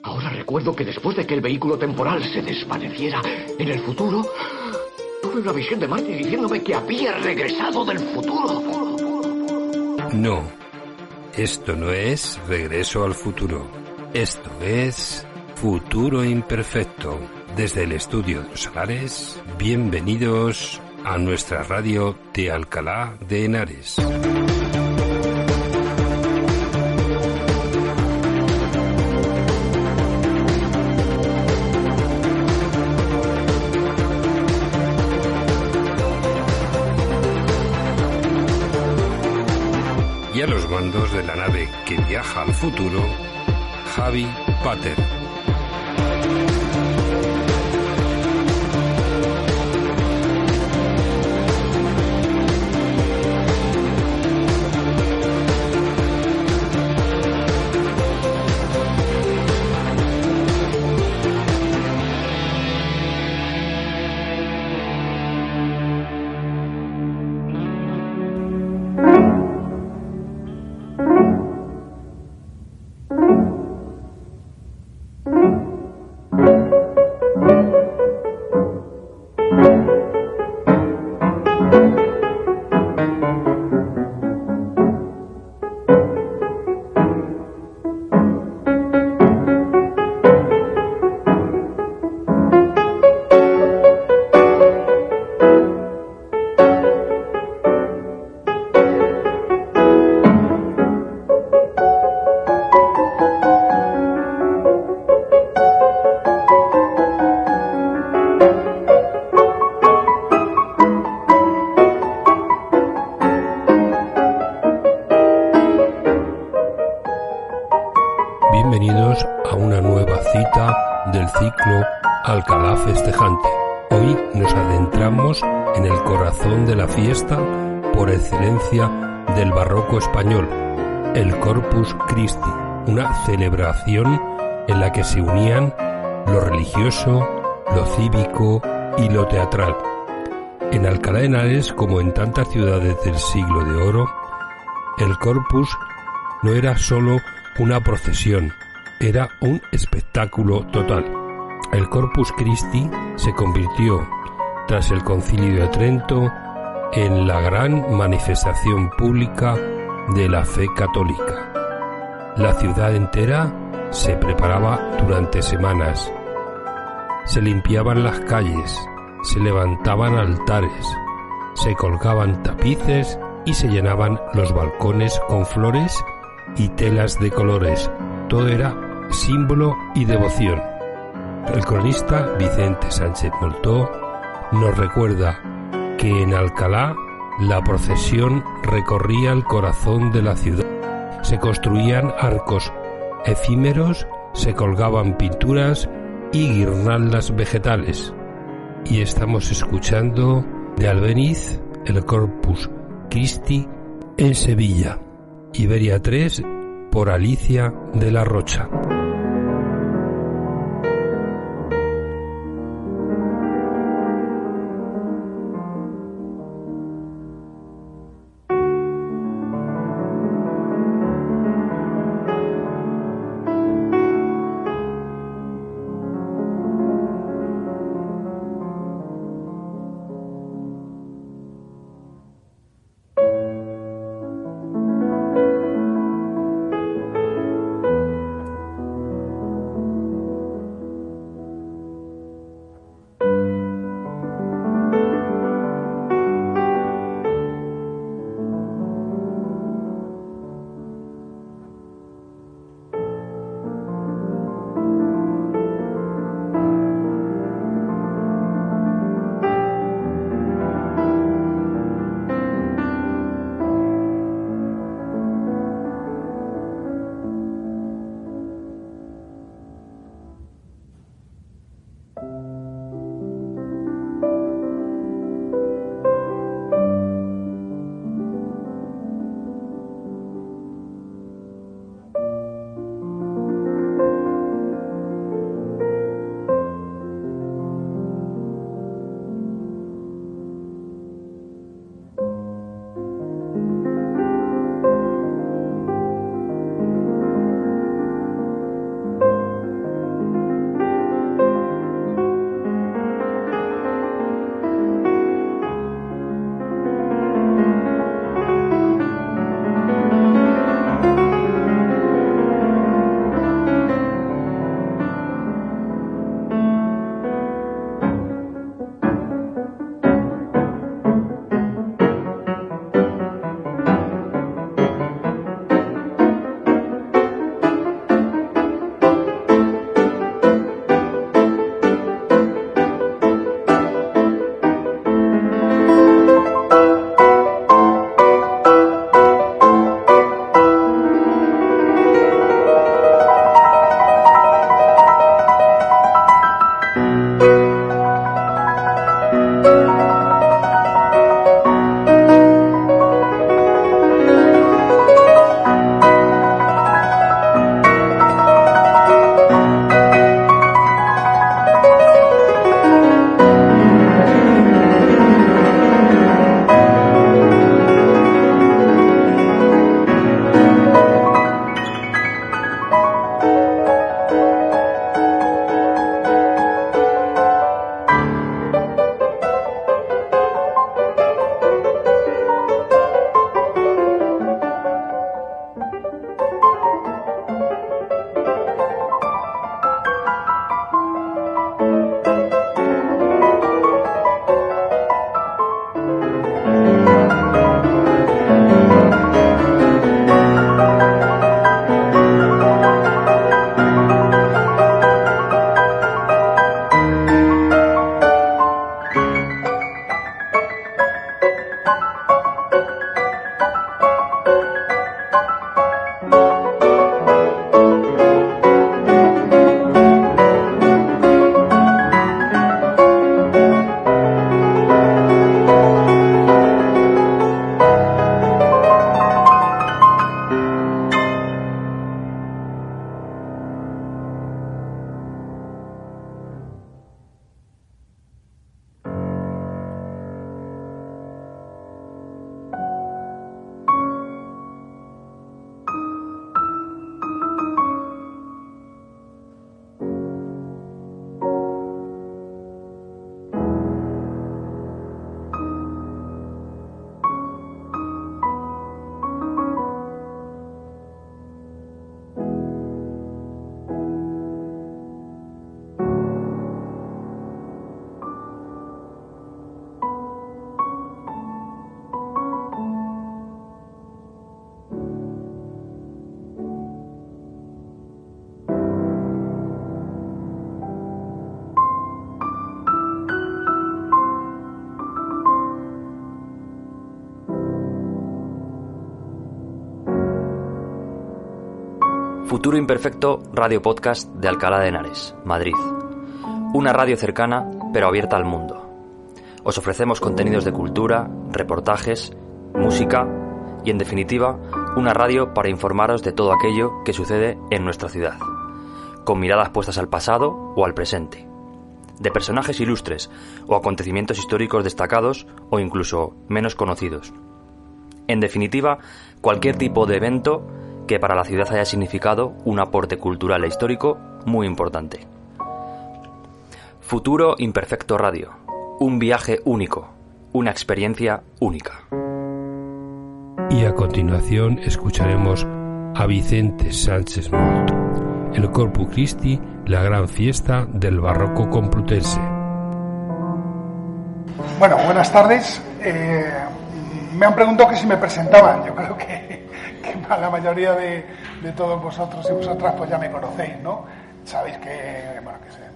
Ahora recuerdo que después de que el vehículo temporal se desvaneciera en el futuro, tuve una visión de Marty diciéndome que había regresado del futuro. No, esto no es Regreso al Futuro. Esto es Futuro Imperfecto. Desde el estudio de Los Salares, bienvenidos a nuestra radio de Alcalá de Henares. Y a los mandos de la nave que viaja al futuro, Javi Pater. Bienvenidos a una nueva cita del ciclo Alcalá Festejante. Hoy nos adentramos en el corazón de la fiesta por excelencia del barroco español, el Corpus Christi, una celebración en la que se unían lo religioso, lo cívico y lo teatral. En Alcalá de Henares, como en tantas ciudades del siglo de oro, el Corpus no era solo una procesión, era un espectáculo total. El Corpus Christi se convirtió, tras el Concilio de Trento, en la gran manifestación pública de la fe católica. La ciudad entera se preparaba durante semanas. Se limpiaban las calles, se levantaban altares, se colgaban tapices y se llenaban los balcones con flores y telas de colores. Todo era símbolo y devoción. El cronista Vicente Sánchez Moltó nos recuerda que en Alcalá la procesión recorría el corazón de la ciudad. Se construían arcos efímeros, se colgaban pinturas y guirnaldas vegetales. Y estamos escuchando de Albéniz el Corpus Christi en Sevilla. Iberia 3 por Alicia de la Rocha. Futuro Imperfecto Radio Podcast de Alcalá de Henares, Madrid. Una radio cercana, pero abierta al mundo. Os ofrecemos contenidos de cultura, reportajes, música y, en definitiva, una radio para informaros de todo aquello que sucede en nuestra ciudad, con miradas puestas al pasado o al presente, de personajes ilustres o acontecimientos históricos destacados o incluso menos conocidos. En definitiva, cualquier tipo de evento que para la ciudad haya significado un aporte cultural e histórico muy importante. Futuro Imperfecto Radio. Un viaje único. Una experiencia única. Y a continuación escucharemos a Vicente Sánchez Molto, el Corpus Christi, la gran fiesta del barroco complutense. Bueno, buenas tardes. Me han preguntado que si me presentaban. Yo creo que la mayoría de todos vosotros y vosotras pues ya me conocéis, ¿no? Sabéis que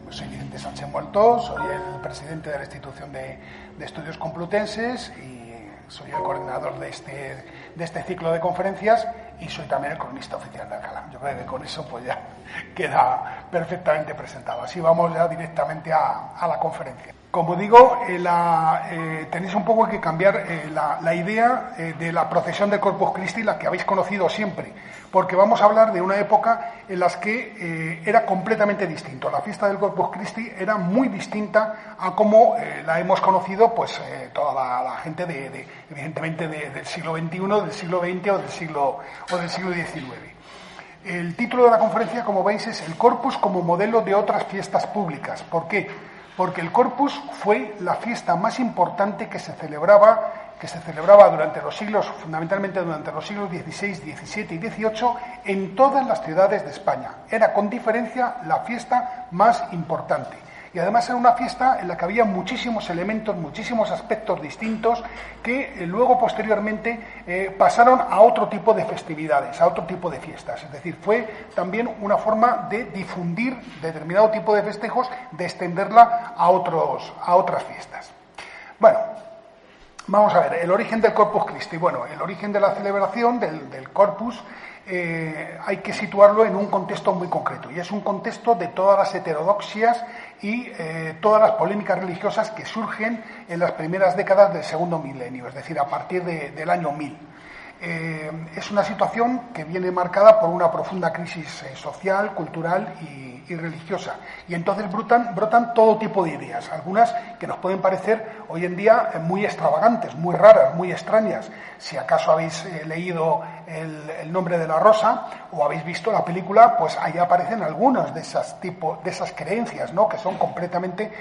soy Vicente Sánchez Molto, soy el presidente de la institución de estudios complutenses y soy el coordinador de este ciclo de conferencias y soy también el cronista oficial de Alcalá. Yo creo que con eso pues ya queda perfectamente presentado. Así vamos ya directamente a la conferencia. Como digo, tenéis un poco que cambiar la idea de la procesión del Corpus Christi, la que habéis conocido siempre, porque vamos a hablar de una época en la que era completamente distinto. La fiesta del Corpus Christi era muy distinta a como la hemos conocido pues toda la gente evidentemente del siglo XXI, del siglo XX o del siglo XIX. El título de la conferencia, como veis, es El Corpus como modelo de otras fiestas públicas. ¿Por qué? Porque el Corpus fue la fiesta más importante que se celebraba durante los siglos, fundamentalmente durante los siglos XVI, XVII y XVIII, en todas las ciudades de España. Era con diferencia la fiesta más importante. Y además era una fiesta en la que había muchísimos elementos, muchísimos aspectos distintos que luego posteriormente pasaron a otro tipo de festividades, a otro tipo de fiestas. Es decir, fue también una forma de difundir determinado tipo de festejos, de extenderla a otras fiestas. Bueno, vamos a ver, el origen del Corpus Christi. Bueno, el origen de la celebración del Corpus hay que situarlo en un contexto muy concreto, y es un contexto de todas las heterodoxias y todas las polémicas religiosas que surgen en las primeras décadas del segundo milenio, es decir, a partir del año 1000. Es una situación que viene marcada por una profunda crisis social, cultural y religiosa. Y entonces brotan todo tipo de ideas, algunas que nos pueden parecer hoy en día muy extravagantes, muy raras, muy extrañas. Si acaso habéis leído el nombre de la rosa o habéis visto la película, pues ahí aparecen algunas de esas creencias, ¿no? Que son completamente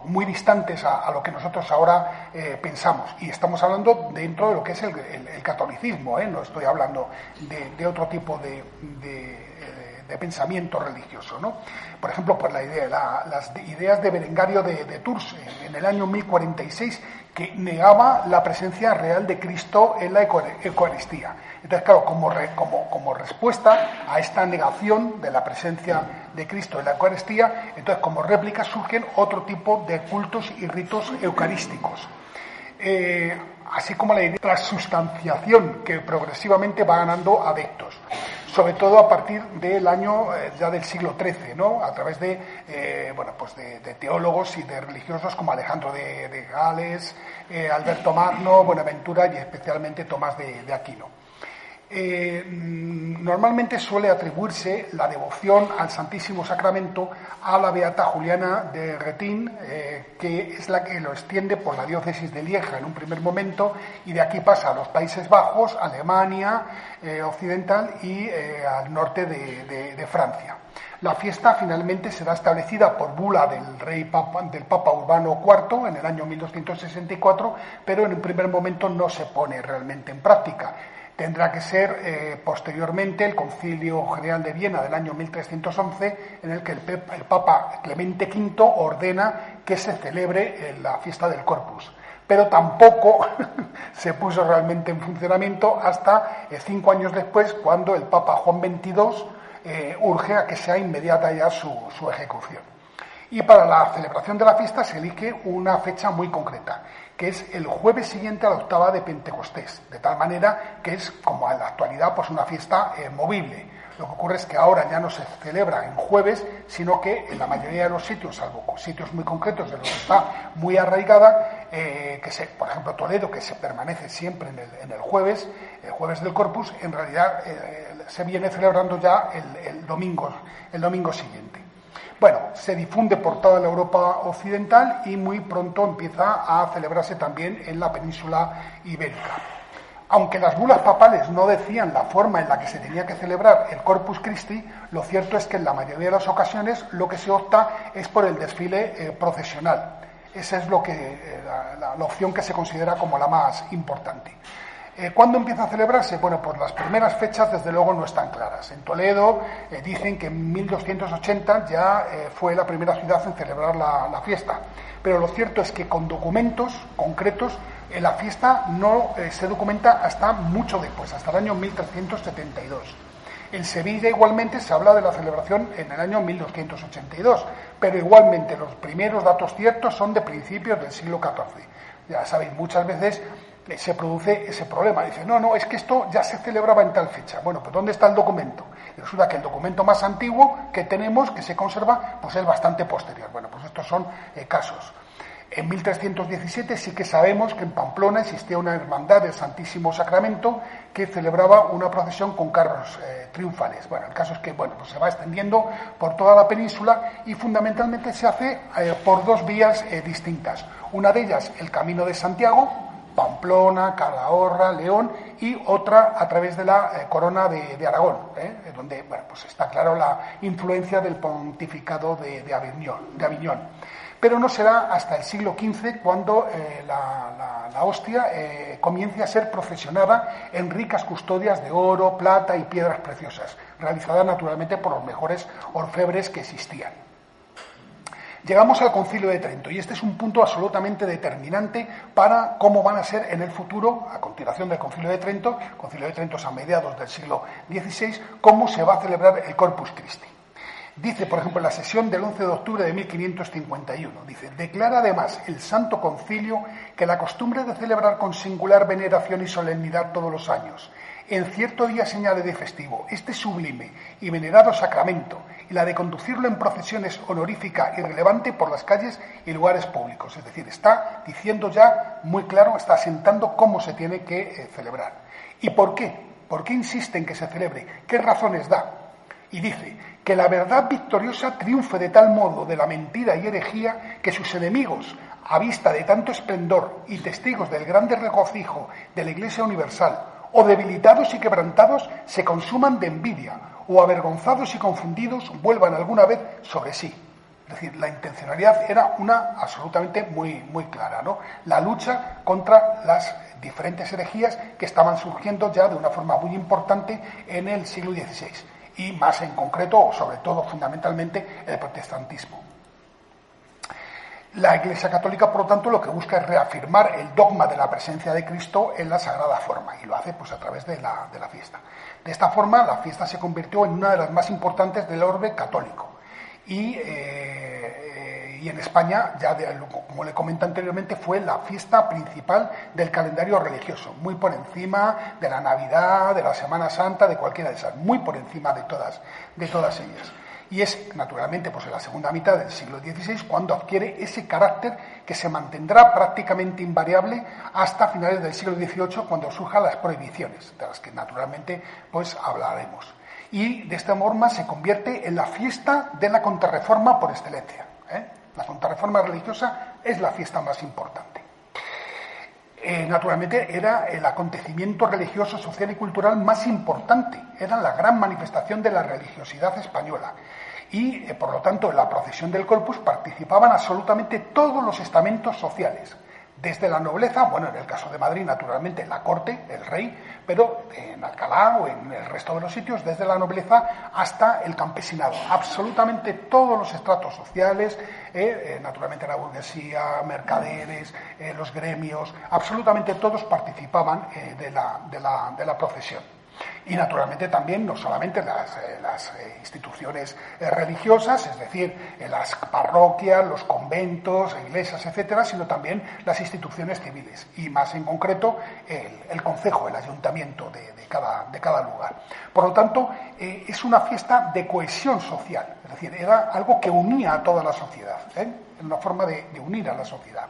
muy distantes a lo que nosotros ahora pensamos. Y estamos hablando dentro de lo que es el catolicismo, no estoy hablando de otro tipo de pensamiento religioso, ¿no? Por ejemplo, pues las ideas de Berengario de Tours en el año 1046, que negaba la presencia real de Cristo en la Eucaristía. Entonces, claro, como respuesta a esta negación de la presencia de Cristo en la Eucaristía, entonces como réplica surgen otro tipo de cultos y ritos eucarísticos. Así como la idea de transubstanciación, que progresivamente va ganando adeptos, sobre todo a partir del año ya del siglo XIII, ¿no? A través de teólogos y de religiosos como Alejandro de Gales, Alberto Magno, Buenaventura y especialmente Tomás de Aquino. Normalmente suele atribuirse la devoción al Santísimo Sacramento a la beata Juliana de Retine, que es la que lo extiende por la diócesis de Lieja en un primer momento, y de aquí pasa a los Países Bajos, Alemania occidental y al norte de Francia. La fiesta finalmente será establecida por bula del Papa Urbano IV en el año 1264, pero en un primer momento no se pone realmente en práctica. Tendrá que ser posteriormente el Concilio General de Viena del año 1311, en el que el Papa Clemente V ordena que se celebre la fiesta del Corpus. Pero tampoco se puso realmente en funcionamiento hasta 5 años después, cuando el Papa Juan XXII urge a que sea inmediata ya su ejecución. Y para la celebración de la fiesta se elige una fecha muy concreta, que es el jueves siguiente a la octava de Pentecostés, de tal manera que es, como en la actualidad, pues una fiesta movible. Lo que ocurre es que ahora ya no se celebra en jueves, sino que en la mayoría de los sitios, salvo sitios muy concretos de los que está muy arraigada, por ejemplo Toledo, que se permanece siempre en el jueves del Corpus, en realidad se viene celebrando ya el domingo siguiente. Bueno, se difunde por toda la Europa occidental y muy pronto empieza a celebrarse también en la península ibérica. Aunque las bulas papales no decían la forma en la que se tenía que celebrar el Corpus Christi, lo cierto es que en la mayoría de las ocasiones lo que se opta es por el desfile procesional. Esa es la opción que se considera como la más importante. ¿Cuándo empieza a celebrarse? Bueno, pues las primeras fechas desde luego no están claras. En Toledo dicen que en 1280 ya fue la primera ciudad en celebrar la fiesta, pero lo cierto es que con documentos concretos la fiesta no se documenta hasta mucho después, hasta el año 1372. En Sevilla igualmente se habla de la celebración en el año 1282, pero igualmente los primeros datos ciertos son de principios del siglo XIV. Ya sabéis, muchas veces se produce ese problema. Dice, no, es que esto ya se celebraba en tal fecha. Bueno, pues ¿dónde está el documento? Y resulta que el documento más antiguo que tenemos, que se conserva, pues es bastante posterior. Bueno, pues estos son casos. En 1317 sí que sabemos que en Pamplona existía una hermandad del Santísimo Sacramento que celebraba una procesión con carros triunfales. Bueno, el caso es que pues se va extendiendo por toda la península y fundamentalmente se hace por dos vías distintas. Una de ellas, el Camino de Santiago, Pamplona, Calahorra, León, y otra a través de la Corona de Aragón, donde pues está claro la influencia del pontificado de Aviñón. Pero no será hasta el siglo XV cuando la hostia comience a ser procesionada en ricas custodias de oro, plata y piedras preciosas, realizadas naturalmente por los mejores orfebres que existían. Llegamos al Concilio de Trento y este es un punto absolutamente determinante para cómo van a ser en el futuro, a continuación del Concilio de Trento es a mediados del siglo XVI, cómo se va a celebrar el Corpus Christi. Dice, por ejemplo, en la sesión del 11 de octubre de 1551, dice, declara además el Santo Concilio que la costumbre de celebrar con singular veneración y solemnidad todos los años, en cierto día señale de festivo, este sublime y venerado sacramento, y la de conducirlo en procesiones honorífica y relevante por las calles y lugares públicos. Es decir, está diciendo ya muy claro, está asentando cómo se tiene que celebrar. ¿Y por qué? ¿Por qué insiste en que se celebre? ¿Qué razones da? Y dice que la verdad victoriosa triunfe de tal modo de la mentira y herejía que sus enemigos, a vista de tanto esplendor y testigos del grande regocijo de la Iglesia universal, o debilitados y quebrantados, se consuman de envidia, o avergonzados y confundidos vuelvan alguna vez sobre sí. Es decir, la intencionalidad era una absolutamente muy, muy clara, ¿no? La lucha contra las diferentes herejías que estaban surgiendo ya de una forma muy importante en el siglo XVI. Y más en concreto, o sobre todo fundamentalmente, el protestantismo. La Iglesia Católica, por lo tanto, lo que busca es reafirmar el dogma de la presencia de Cristo en la sagrada forma, y lo hace pues a través de la fiesta. De esta forma, la fiesta se convirtió en una de las más importantes del orbe católico. Y en España, como le comenté anteriormente, fue la fiesta principal del calendario religioso, muy por encima de la Navidad, de la Semana Santa, de cualquiera de esas, muy por encima de todas ellas. Y es, naturalmente, pues en la segunda mitad del siglo XVI cuando adquiere ese carácter que se mantendrá prácticamente invariable hasta finales del siglo XVIII, cuando surjan las prohibiciones, de las que naturalmente pues hablaremos. Y de esta forma se convierte en la fiesta de la Contrarreforma por excelencia. La Contrarreforma religiosa es la fiesta más importante. Naturalmente era el acontecimiento religioso, social y cultural más importante, era la gran manifestación de la religiosidad española y por lo tanto en la procesión del Corpus participaban absolutamente todos los estamentos sociales, desde la nobleza, bueno, en el caso de Madrid naturalmente la corte, el rey, pero en Alcalá o en el resto de los sitios, desde la nobleza hasta el campesinado, absolutamente todos los estratos sociales, naturalmente la burguesía, mercaderes, los gremios, absolutamente todos participaban de la procesión. Y naturalmente también, no solamente las instituciones religiosas, es decir, las parroquias, los conventos, iglesias, etcétera, sino también las instituciones civiles, y más en concreto el concejo, el ayuntamiento de cada lugar. Por lo tanto, es una fiesta de cohesión social, es decir, era algo que unía a toda la sociedad, una forma de unir a la sociedad.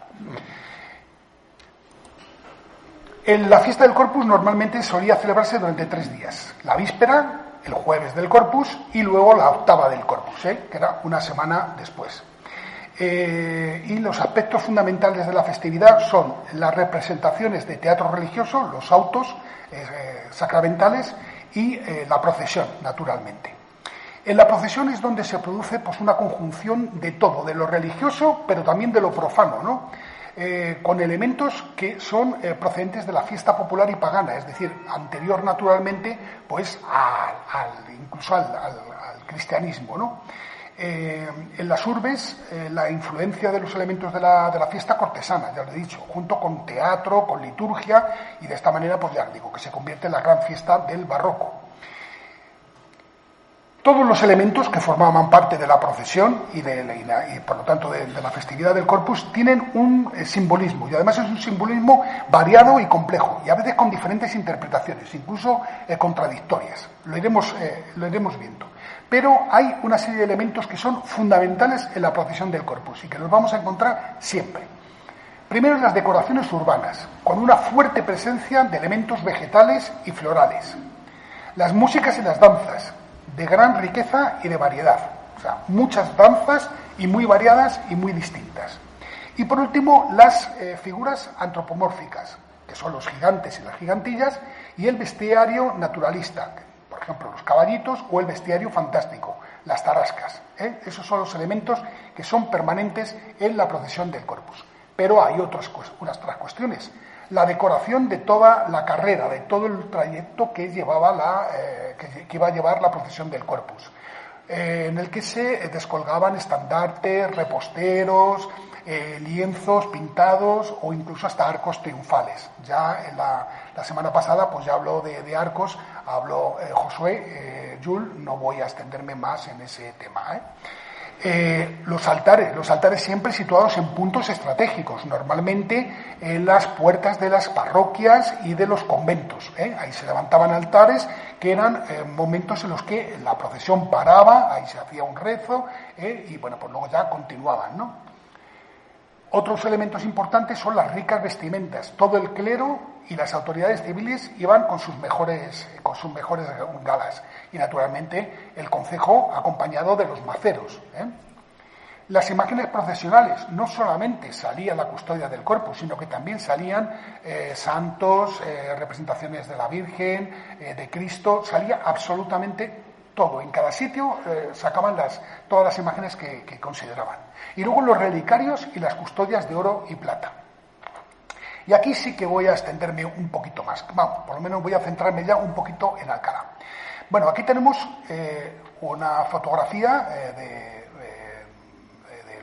La fiesta del Corpus normalmente solía celebrarse durante 3 días. La víspera, el jueves del Corpus, y luego la octava del Corpus, que era una semana después. Y los aspectos fundamentales de la festividad son las representaciones de teatro religioso, los autos sacramentales y la procesión, naturalmente. En la procesión es donde se produce pues, una conjunción de todo, de lo religioso, pero también de lo profano, ¿no? Con elementos que son procedentes de la fiesta popular y pagana, es decir, anterior naturalmente pues incluso al cristianismo, ¿no? En las urbes la influencia de los elementos de la fiesta cortesana, ya lo he dicho, junto con teatro, con liturgia, y de esta manera pues ya digo que se convierte en la gran fiesta del barroco. Todos los elementos que formaban parte de la procesión y por lo tanto de la festividad del Corpus tienen un simbolismo, y además es un simbolismo variado y complejo, y a veces con diferentes interpretaciones, incluso contradictorias. Lo iremos viendo. Pero hay una serie de elementos que son fundamentales en la procesión del Corpus y que los vamos a encontrar siempre. Primero, las decoraciones urbanas, con una fuerte presencia de elementos vegetales y florales. Las músicas y las danzas, de gran riqueza y de variedad. O sea, muchas danzas y muy variadas y muy distintas. Y por último, las figuras antropomórficas, que son los gigantes y las gigantillas, y el bestiario naturalista, por ejemplo, los caballitos, o el bestiario fantástico, las tarascas. Esos son los elementos que son permanentes en la procesión del Corpus. Pero hay otras cuestiones. La decoración de toda la carrera, de todo el trayecto que que iba a llevar la procesión del Corpus, en el que se descolgaban estandartes, reposteros, lienzos pintados o incluso hasta arcos triunfales. Ya en la semana pasada pues ya habló de arcos, habló Josué, Jules, no voy a extenderme más en ese tema. Los altares siempre situados en puntos estratégicos, normalmente en las puertas de las parroquias y de los conventos. Ahí se levantaban altares que eran momentos en los que la procesión paraba, ahí se hacía un rezo y bueno, pues luego ya continuaban, ¿no? Otros elementos importantes son las ricas vestimentas. Todo el clero y las autoridades civiles iban con sus mejores galas. Y naturalmente el concejo acompañado de los maceros. Las imágenes procesionales, no solamente salía la custodia del Corpus, sino que también salían santos, representaciones de la Virgen, de Cristo, salía absolutamente todo. En cada sitio sacaban todas las imágenes que consideraban. Y luego los relicarios y las custodias de oro y plata. Y aquí sí que voy a extenderme un poquito más. Vamos, por lo menos voy a centrarme ya un poquito en Alcalá. Bueno, aquí tenemos una fotografía de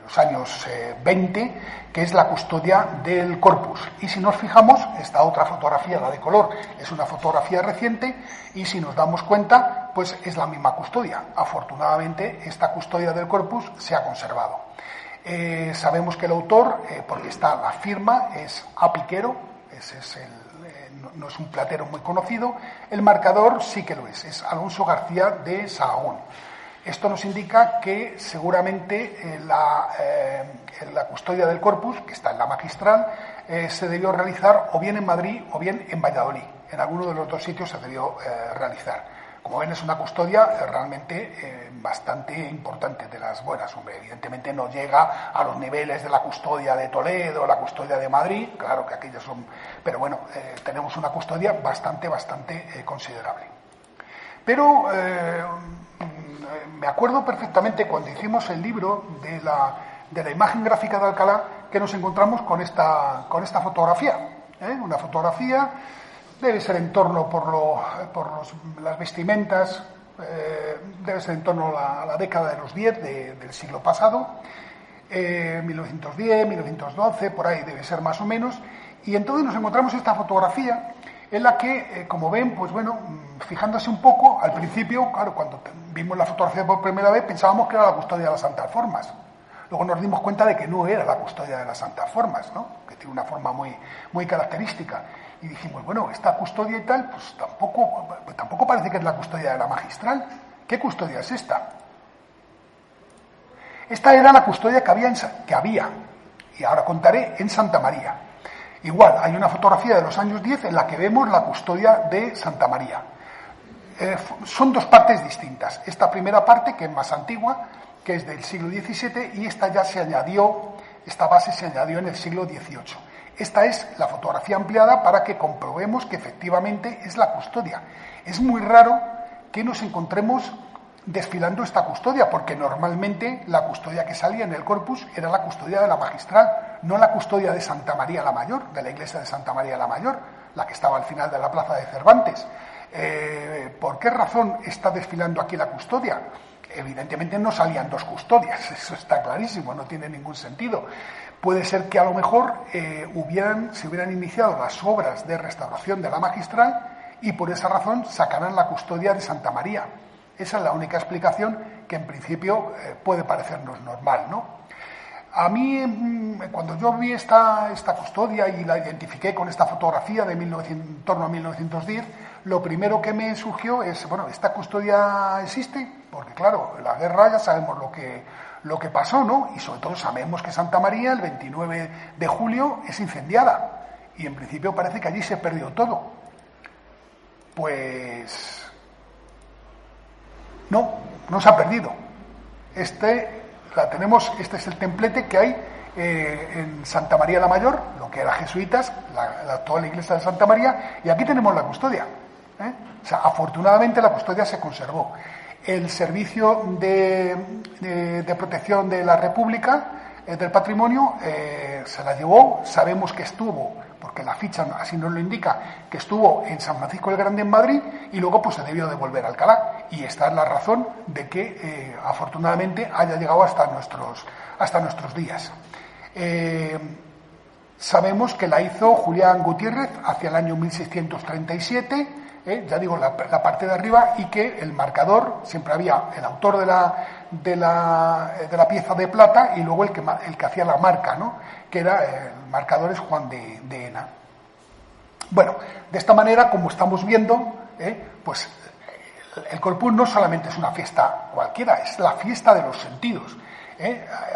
los años 20, que es la custodia del Corpus. Y si nos fijamos, esta otra fotografía, la de color, es una fotografía reciente, y si nos damos cuenta, pues es la misma custodia. Afortunadamente, esta custodia del Corpus se ha conservado. Sabemos que el autor, porque está la firma, es A. Piquero, no es un platero muy conocido. El marcador sí que lo es Alonso García de Sahagún. Esto nos indica que seguramente la custodia del Corpus, que está en la Magistral, se debió realizar o bien en Madrid o bien en Valladolid. En alguno de los dos sitios se debió realizar. Como ven, es una custodia realmente bastante importante, de las buenas. Hombre, evidentemente no llega a los niveles de la custodia de Toledo o la custodia de Madrid, claro que aquellas son... Pero bueno, tenemos una custodia bastante considerable. Pero me acuerdo perfectamente cuando hicimos el libro de la imagen gráfica de Alcalá, que nos encontramos con esta fotografía. Una fotografía... Debe ser en torno las vestimentas, debe ser en torno a la década de los 10 del siglo pasado, 1910, 1912, por ahí debe ser más o menos. Y entonces nos encontramos esta fotografía en la que, como ven, pues bueno, fijándose un poco, al principio, claro, cuando vimos la fotografía por primera vez pensábamos que era la custodia de las santas formas. Luego nos dimos cuenta de que no era la custodia de las santas formas, ¿no? Que tiene una forma muy característica. Y dijimos, bueno, esta custodia y tal, pues tampoco parece que es la custodia de la magistral. ¿Qué custodia es esta? Esta era la custodia que había, y ahora contaré, en Santa María. Igual, hay una fotografía de los años 10 en la que vemos la custodia de Santa María. Son dos partes distintas. Esta primera parte, que es más antigua, que es del siglo XVII, y esta base se añadió en el siglo XVIII. Esta es la fotografía ampliada para que comprobemos que efectivamente es la custodia. Es muy raro que nos encontremos desfilando esta custodia, porque normalmente la custodia que salía en el corpus era la custodia de la magistral, no la custodia de Santa María la Mayor, de la iglesia de Santa María la Mayor, la que estaba al final de la plaza de Cervantes. ¿Por qué razón está desfilando aquí la custodia? Evidentemente no salían dos custodias, eso está clarísimo, no tiene ningún sentido. Puede ser que a lo mejor se hubieran iniciado las obras de restauración de la magistral y por esa razón sacarán la custodia de Santa María. Esa es la única explicación que en principio puede parecernos normal, ¿no? A mí, cuando yo vi esta custodia y la identifiqué con esta fotografía de en torno a 1910, lo primero que me surgió es, bueno, ¿esta custodia existe? Porque claro, en la guerra ya sabemos lo que pasó, ¿no? Y sobre todo sabemos que Santa María, el 29 de julio, es incendiada. Y en principio parece que allí se perdió todo. Pues no se ha perdido. Este es el templete que hay en Santa María la Mayor, lo que era jesuitas, la actual iglesia de Santa María, y aquí tenemos la custodia. O sea, afortunadamente la custodia se conservó. El Servicio de Protección de la República del Patrimonio se la llevó, sabemos que estuvo, porque la ficha así nos lo indica, que estuvo en San Francisco el Grande en Madrid y luego pues se debió devolver a Alcalá. Y esta es la razón de que afortunadamente haya llegado hasta nuestros días. Sabemos que la hizo Julián Gutiérrez hacia el año 1637, ya digo, la parte de arriba, y que el marcador, siempre había el autor de la pieza de plata y luego el que hacía la marca, ¿no? Que era el marcador es Juan de Ena. Bueno, de esta manera, como estamos viendo, pues el Corpus no solamente es una fiesta cualquiera, es la fiesta de los sentidos.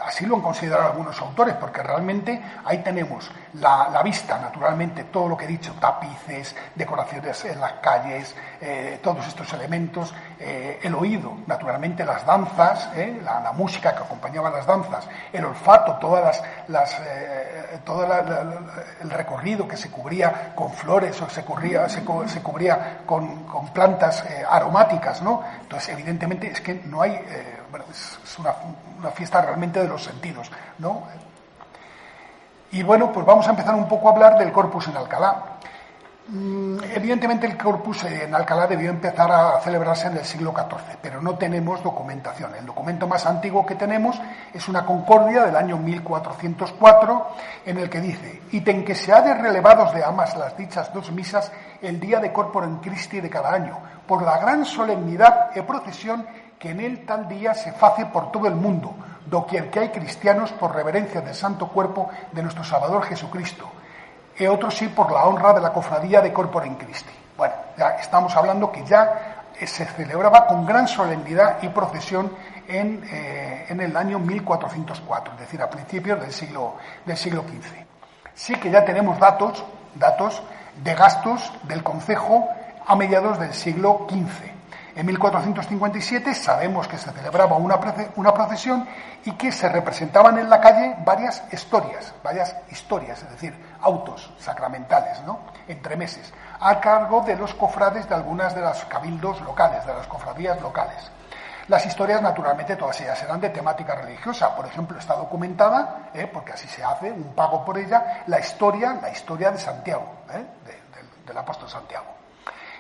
Así lo han considerado algunos autores, porque realmente ahí tenemos la vista, naturalmente, todo lo que he dicho, tapices, decoraciones en las calles, todos estos elementos, el oído, naturalmente las danzas, la música que acompañaba las danzas, el olfato, todo el recorrido que se cubría con flores o se cubría con plantas aromáticas, ¿no? Entonces, evidentemente, es que no hay... es una fiesta realmente de los sentidos, ¿no? Y bueno, pues vamos a empezar un poco a hablar del Corpus en Alcalá. Evidentemente el Corpus en Alcalá debió empezar a celebrarse en el siglo XIV, pero no tenemos documentación. El documento más antiguo que tenemos es una concordia del año 1404, en el que dice: «Iten que se ha de relevados de amas las dichas dos misas el día de Corporum Christi de cada año, por la gran solemnidad e procesión que en él tal día se face por todo el mundo, doquier que hay cristianos por reverencia del santo cuerpo de nuestro Salvador Jesucristo, y otros sí por la honra de la cofradía de Corporum Christi». Bueno, ya estamos hablando que ya se celebraba con gran solemnidad y procesión en el año 1404, es decir, a principios del siglo XV. Sí que ya tenemos datos de gastos del concejo a mediados del siglo XV. En 1457 sabemos que se celebraba una procesión y que se representaban en la calle varias historias, es decir, autos sacramentales, ¿no? Entremeses, a cargo de los cofrades de algunas de las cabildos locales, de las cofradías locales. Las historias, naturalmente, todas ellas eran de temática religiosa. Por ejemplo, está documentada, porque así se hace, un pago por ella, la historia de Santiago, del apóstol Santiago.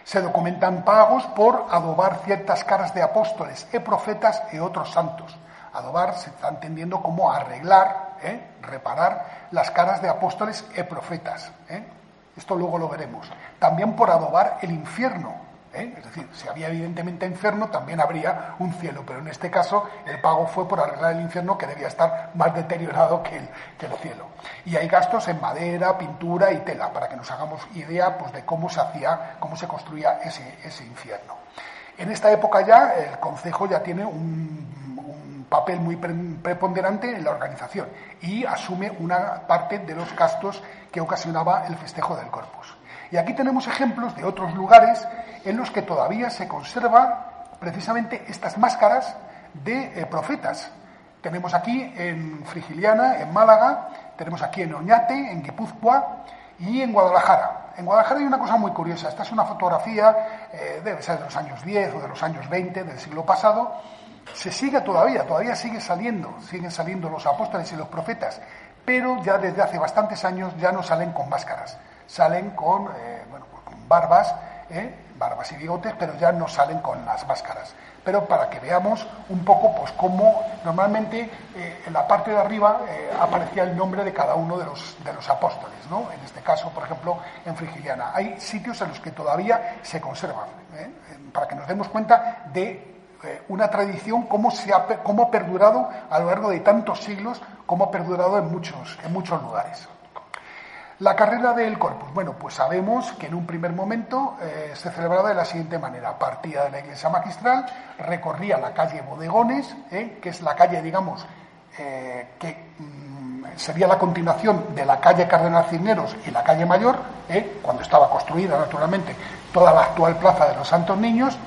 Se documentan pagos por adobar ciertas caras de apóstoles y profetas y otros santos. Adobar se está entendiendo como arreglar, reparar las caras de apóstoles y profetas. Esto luego lo veremos. También por adobar el infierno. Es decir, si había evidentemente infierno, también habría un cielo, pero en este caso el pago fue por arreglar el infierno, que debía estar más deteriorado que el cielo. Y hay gastos en madera, pintura y tela, para que nos hagamos idea pues, de cómo se construía ese infierno. En esta época ya el concejo ya tiene un papel muy preponderante en la organización y asume una parte de los gastos que ocasionaba el festejo del Corpus. Y aquí tenemos ejemplos de otros lugares en los que todavía se conservan precisamente estas máscaras de profetas. Tenemos aquí en Frigiliana, en Málaga, tenemos aquí en Oñate, en Guipúzcoa y en Guadalajara. En Guadalajara hay una cosa muy curiosa. Esta es una fotografía, debe ser de los años 10 o de los años 20 del siglo pasado. Se sigue todavía siguen saliendo los apóstoles y los profetas, pero ya desde hace bastantes años ya no salen con máscaras. Salen con barbas y bigotes, pero ya no salen con las máscaras. Pero para que veamos un poco pues cómo normalmente en la parte de arriba aparecía el nombre de cada uno de los apóstoles, ¿no? En este caso, por ejemplo, en Frigiliana. Hay sitios en los que todavía se conservan, para que nos demos cuenta de una tradición, cómo ha perdurado a lo largo de tantos siglos, cómo ha perdurado en muchos lugares. La carrera del Corpus. Bueno, pues sabemos que en un primer momento se celebraba de la siguiente manera. Partía de la iglesia magistral, recorría la calle Bodegones, que es la calle, digamos, que sería la continuación de la calle Cardenal Cisneros y la calle Mayor, cuando estaba construida, naturalmente, toda la actual plaza de los Santos Niños.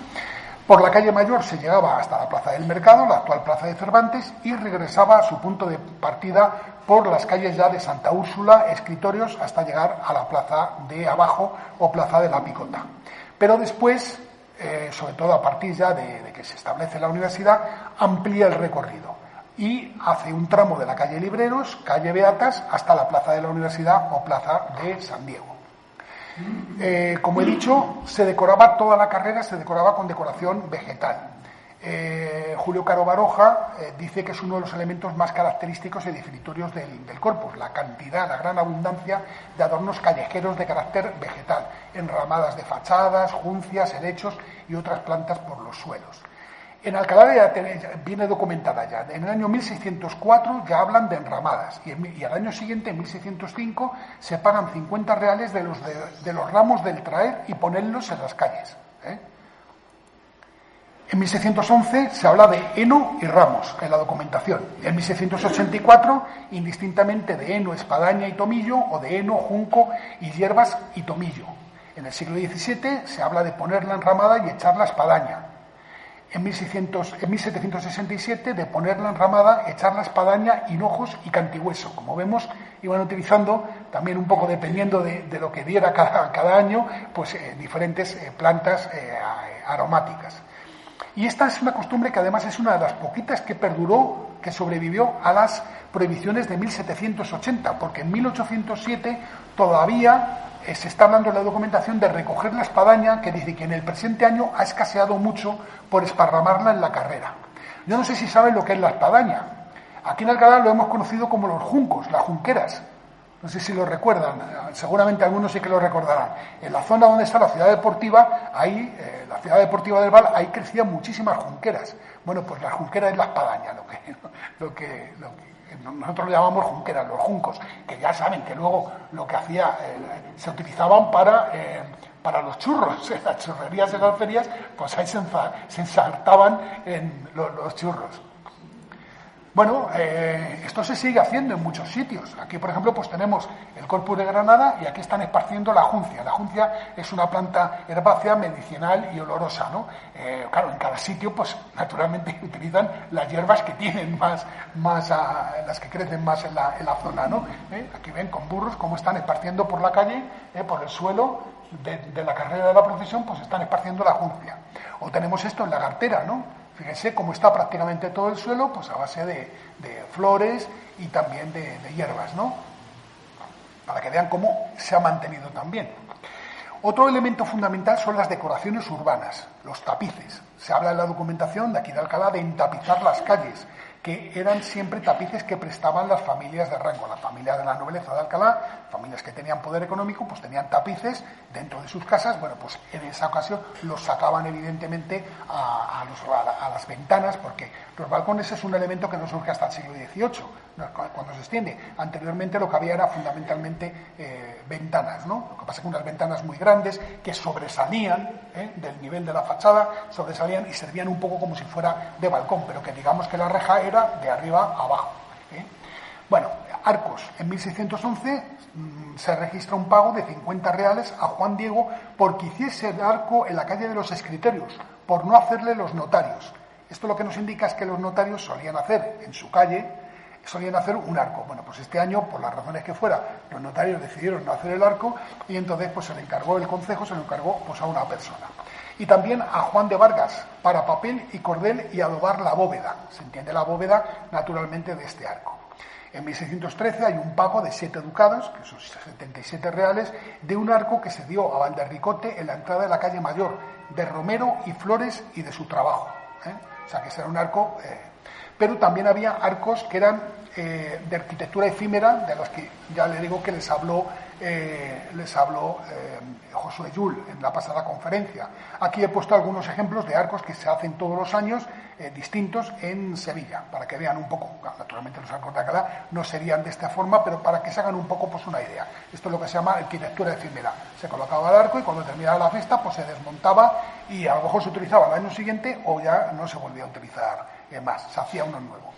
Por la calle Mayor se llegaba hasta la Plaza del Mercado, la actual Plaza de Cervantes, y regresaba a su punto de partida por las calles ya de Santa Úrsula, Escritorios, hasta llegar a la Plaza de Abajo o Plaza de la Picota. Pero después, sobre todo a partir ya de que se establece la universidad, amplía el recorrido y hace un tramo de la calle Libreros, calle Beatas, hasta la Plaza de la Universidad o Plaza de San Diego. Como he dicho, toda la carrera se decoraba con decoración vegetal. Julio Caro Baroja dice que es uno de los elementos más característicos y definitorios del Corpus, la cantidad, la gran abundancia de adornos callejeros de carácter vegetal, enramadas de fachadas, juncias, helechos y otras plantas por los suelos. En Alcalá viene documentada ya. En el año 1604 ya hablan de enramadas y al año siguiente, en 1605, se pagan 50 reales de los ramos del traer y ponerlos en las calles. En 1611 se habla de heno y ramos en la documentación. En 1684, indistintamente de heno, espadaña y tomillo, o de heno, junco y hierbas y tomillo. En el siglo XVII se habla de poner la enramada y echar la espadaña. En 1767 de poner la enramada, echar la espadaña, hinojos y cantigüeso. Como vemos, iban utilizando también un poco, dependiendo de lo que diera cada año, pues diferentes plantas aromáticas. Y esta es una costumbre que además es una de las poquitas que perduró, que sobrevivió a las prohibiciones de 1780, porque en 1807 todavía se está hablando en la documentación de recoger la espadaña, que dice que en el presente año ha escaseado mucho por esparramarla en la carrera. Yo no sé si saben lo que es la espadaña. Aquí en Alcalá lo hemos conocido como los juncos, las junqueras. No sé si lo recuerdan, seguramente algunos sí que lo recordarán. En la zona donde está la ciudad deportiva, ahí, la ciudad deportiva del Val, ahí crecían muchísimas junqueras. Bueno, pues la junquera es la espadaña, lo que nosotros lo llamamos junqueras, los juncos, que ya saben que luego lo que hacía, se utilizaban para los churros, en las churrerías, en las ferias, pues ahí se ensartaban en los churros. Bueno, esto se sigue haciendo en muchos sitios. Aquí, por ejemplo, pues tenemos el Corpus de Granada y aquí están esparciendo la juncia. La juncia es una planta herbácea, medicinal y olorosa, ¿no? Claro, en cada sitio, pues naturalmente utilizan las hierbas que tienen más las que crecen más en la zona, ¿no? Aquí ven con burros cómo están esparciendo por la calle, por el suelo de la carrera de la procesión, pues están esparciendo la juncia. O tenemos esto en la Gartera, ¿no? Fíjense cómo está prácticamente todo el suelo, pues a base de flores y también de hierbas, ¿no? Para que vean cómo se ha mantenido también. Otro elemento fundamental son las decoraciones urbanas, los tapices. Se habla en la documentación de aquí de Alcalá de entapizar las calles, que eran siempre tapices que prestaban las familias de rango, la familia de la nobleza de Alcalá, familias que tenían poder económico, pues tenían tapices dentro de sus casas. Bueno, pues en esa ocasión los sacaban evidentemente a las ventanas, porque los balcones es un elemento que no surge hasta el siglo XVIII, cuando se extiende. Anteriormente lo que había era fundamentalmente ventanas, ¿no? Lo que pasa es que unas ventanas muy grandes que sobresalían del nivel de la fachada, sobresalían y servían un poco como si fuera de balcón, pero que digamos que la reja era de arriba a abajo. Bueno, arcos. En 1611 se registra un pago de 50 reales a Juan Diego porque hiciese el arco en la calle de los Escritorios, por no hacerle los notarios. Esto lo que nos indica es que los notarios solían hacer en su calle, solían hacer un arco. Bueno, pues este año, por las razones que fuera, los notarios decidieron no hacer el arco y entonces pues se le encargó el concejo, se lo encargó pues a una persona. Y también a Juan de Vargas para papel y cordel y adobar la bóveda. Se entiende la bóveda naturalmente de este arco. En 1613 hay un pago de 7 ducados, que son 77 reales, de un arco que se dio a Valderricote en la entrada de la calle Mayor, de Romero y Flores y de su trabajo. O sea, que ese era un arco... Pero también había arcos que eran de arquitectura efímera, de los que ya le digo que les habló Josué Llull en la pasada conferencia. Aquí he puesto algunos ejemplos de arcos que se hacen todos los años, distintos en Sevilla, para que vean un poco. Naturalmente los arcos de Alcalá no serían de esta forma, pero para que se hagan un poco pues una idea. Esto es lo que se llama arquitectura efímera. Se colocaba el arco y cuando terminaba la fiesta pues se desmontaba y a lo mejor se utilizaba el año siguiente o ya no se volvía a utilizar más, se hacía uno nuevo.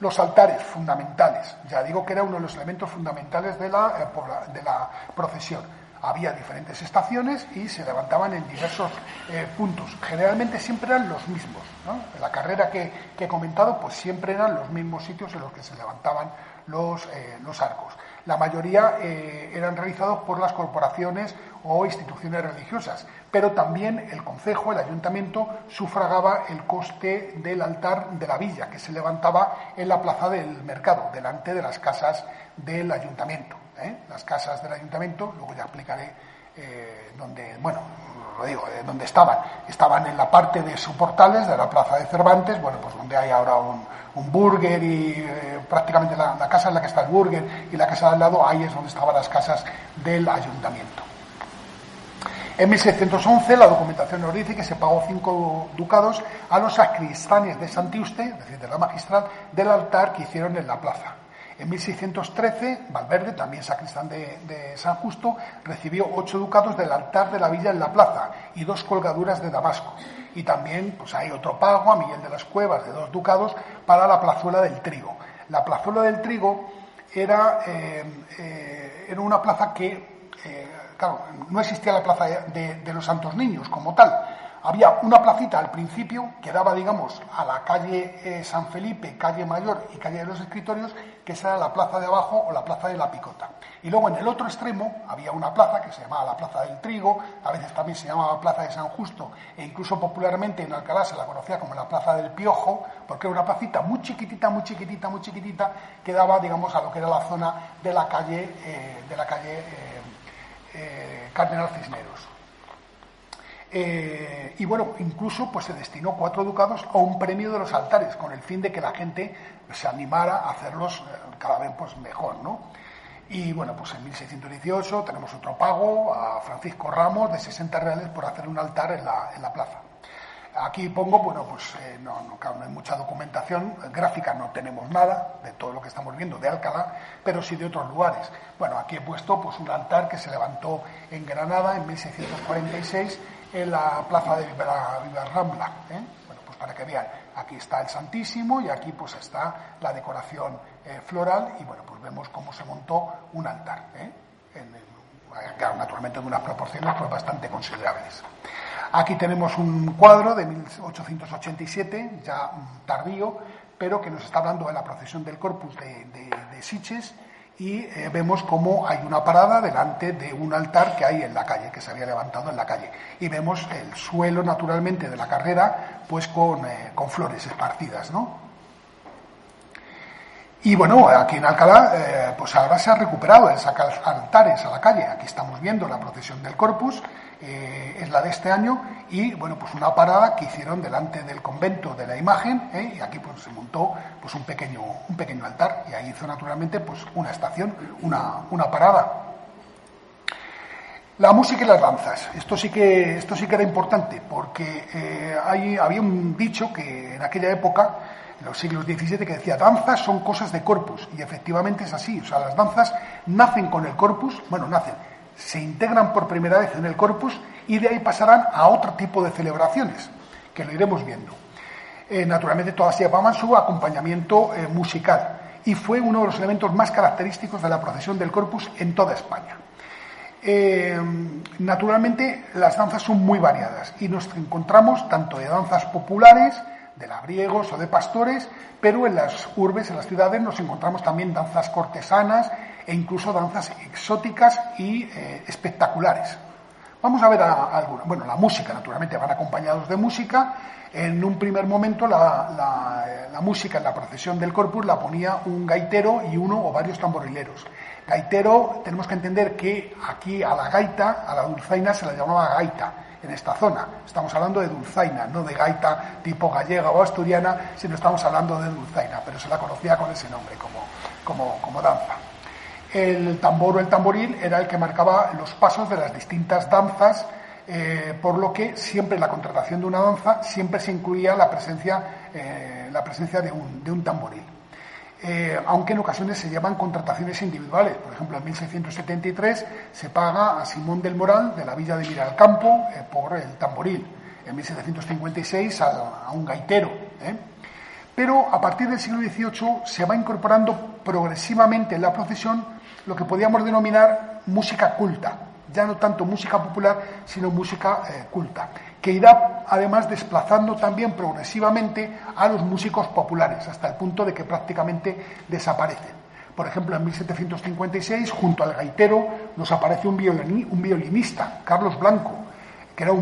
Los altares fundamentales, ya digo que era uno de los elementos fundamentales de la procesión. Había diferentes estaciones y se levantaban en diversos puntos. Generalmente siempre eran los mismos, ¿no? En la carrera que he comentado, pues siempre eran los mismos sitios en los que se levantaban los arcos. La mayoría eran realizados por las corporaciones o instituciones religiosas, pero también el concejo, el ayuntamiento, sufragaba el coste del altar de la villa, que se levantaba en la plaza del mercado, delante de las casas del ayuntamiento. Las casas del ayuntamiento, luego ya explicaré dónde, bueno, lo digo, dónde estaban. Estaban en la parte de soportales de la plaza de Cervantes, bueno, pues donde hay ahora un burger y prácticamente la casa en la que está el burger y la casa de al lado, ahí es donde estaban las casas del ayuntamiento. En 1611 la documentación nos dice que se pagó 5 ducados a los sacristanes de Santiuste, es decir, de la magistral, del altar que hicieron en la plaza. En 1613, Valverde, también sacristán de San Justo, recibió 8 ducados del altar de la villa en la plaza y 2 colgaduras de Damasco. Y también pues hay otro pago a Miguel de las Cuevas de 2 ducados para la plazuela del Trigo. La plazuela del Trigo era una plaza que, claro, no existía la plaza de los Santos Niños como tal. Había una placita al principio que daba, digamos, a la calle San Felipe, calle Mayor y calle de los Escritorios, que esa era la plaza de abajo o la plaza de la Picota. Y luego en el otro extremo había una plaza que se llamaba la Plaza del Trigo, a veces también se llamaba Plaza de San Justo, e incluso popularmente en Alcalá se la conocía como la Plaza del Piojo, porque era una placita muy chiquitita, que daba, digamos, a lo que era la zona de la calle Cardenal Cisneros. Y bueno, incluso pues se destinó 4 ducados a un premio de los altares, con el fin de que la gente se animara a hacerlos cada vez pues mejor, ¿no? Y bueno, pues en 1618 tenemos otro pago a Francisco Ramos de 60 reales por hacer un altar en la plaza. Aquí pongo, bueno, pues claro, no hay mucha documentación gráfica, no tenemos nada de todo lo que estamos viendo de Alcalá, pero sí de otros lugares. Bueno, aquí he puesto pues un altar que se levantó en Granada en 1646 en la plaza de Vivarrambla, Bueno, pues para que vean, aquí está el Santísimo y aquí pues está la decoración floral y bueno, pues vemos cómo se montó un altar, claro, naturalmente de unas proporciones pues bastante considerables. Aquí tenemos un cuadro de 1887, ya tardío, pero que nos está hablando de la procesión del Corpus de Sitges y vemos cómo hay una parada delante de un altar que hay en la calle, que se había levantado en la calle. Y vemos el suelo, naturalmente, de la carrera, pues con flores esparcidas, ¿no? Y bueno, aquí en Alcalá, pues ahora se ha recuperado el sacar altares a la calle. Aquí estamos viendo la procesión del Corpus, es la de este año, y bueno, pues una parada que hicieron delante del convento de la imagen, y aquí pues se montó pues un pequeño altar, y ahí hizo naturalmente pues una estación, una parada. La música y las danzas. Esto sí que era importante, porque había un dicho que en aquella época, en los siglos XVII, que decía: danzas son cosas de corpus, y efectivamente es así. O sea, las danzas nacen con el corpus, se integran por primera vez en el corpus y de ahí pasarán a otro tipo de celebraciones, que lo iremos viendo. Naturalmente todas llevaban su acompañamiento musical, y fue uno de los elementos más característicos de la procesión del Corpus en toda España. Naturalmente las danzas son muy variadas y nos encontramos tanto de danzas populares, de labriegos o de pastores, pero en las urbes, en las ciudades, nos encontramos también danzas cortesanas e incluso danzas exóticas y espectaculares. Vamos a ver algunas. Bueno, la música, naturalmente, van acompañados de música. En un primer momento la música en la procesión del Corpus la ponía un gaitero y uno o varios tamborileros. Gaitero, tenemos que entender que aquí a la gaita, a la dulzaina, se la llamaba gaita en esta zona. Estamos hablando de dulzaina, no de gaita tipo gallega o asturiana, sino estamos hablando de dulzaina, pero se la conocía con ese nombre como danza. El tambor o el tamboril era el que marcaba los pasos de las distintas danzas, por lo que siempre en la contratación de una danza siempre se incluía la presencia de un tamboril. Aunque en ocasiones se llevan contrataciones individuales. Por ejemplo, en 1673 se paga a Simón del Moral, de la villa de Miralcampo, por el tamboril. En 1756 a un gaitero. Pero a partir del siglo XVIII se va incorporando progresivamente en la procesión lo que podíamos denominar música culta. Ya no tanto música popular, sino música culta, que irá además desplazando también progresivamente a los músicos populares, hasta el punto de que prácticamente desaparecen. Por ejemplo, en 1756, junto al gaitero, nos aparece un violinista, Carlos Blanco, que era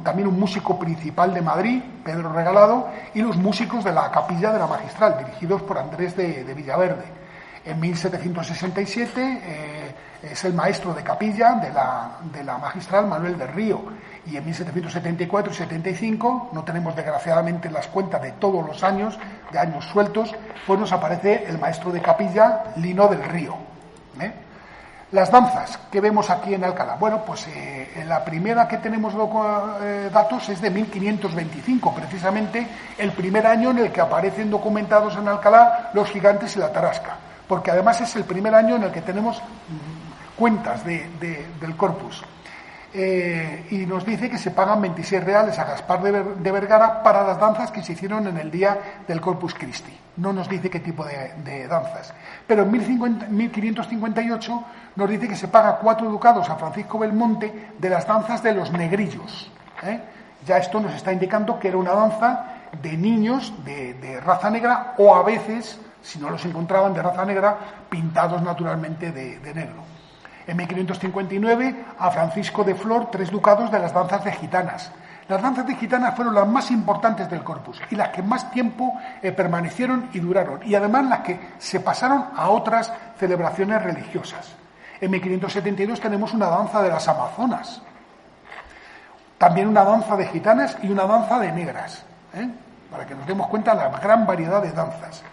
también un músico principal de Madrid, Pedro Regalado, y los músicos de la Capilla de la Magistral, dirigidos por Andrés de Villaverde. En 1767 es el maestro de capilla de la Magistral, Manuel del Río, y en 1774 y 75, no tenemos desgraciadamente las cuentas de todos los años, de años sueltos, pues nos aparece el maestro de capilla, Lino del Río. Las danzas que vemos aquí en Alcalá. Bueno, pues la primera que tenemos datos es de 1525, precisamente el primer año en el que aparecen documentados en Alcalá los gigantes y la tarasca, porque además es el primer año en el que tenemos cuentas del Corpus. Y nos dice que se pagan 26 reales a Gaspar de Vergara para las danzas que se hicieron en el día del Corpus Christi. No nos dice qué tipo de danzas. Pero en 1558 nos dice que se paga 4 ducados a Francisco Belmonte de las danzas de los negrillos. Ya esto nos está indicando que era una danza de niños de raza negra, o a veces, si no los encontraban de raza negra, pintados naturalmente de negro. En 1559, a Francisco de Flor, 3 ducados de las danzas de gitanas. Las danzas de gitanas fueron las más importantes del Corpus y las que más tiempo permanecieron y duraron, y además las que se pasaron a otras celebraciones religiosas. En 1572 tenemos una danza de las Amazonas, también una danza de gitanas y una danza de negras, para que nos demos cuenta de la gran variedad de danzas.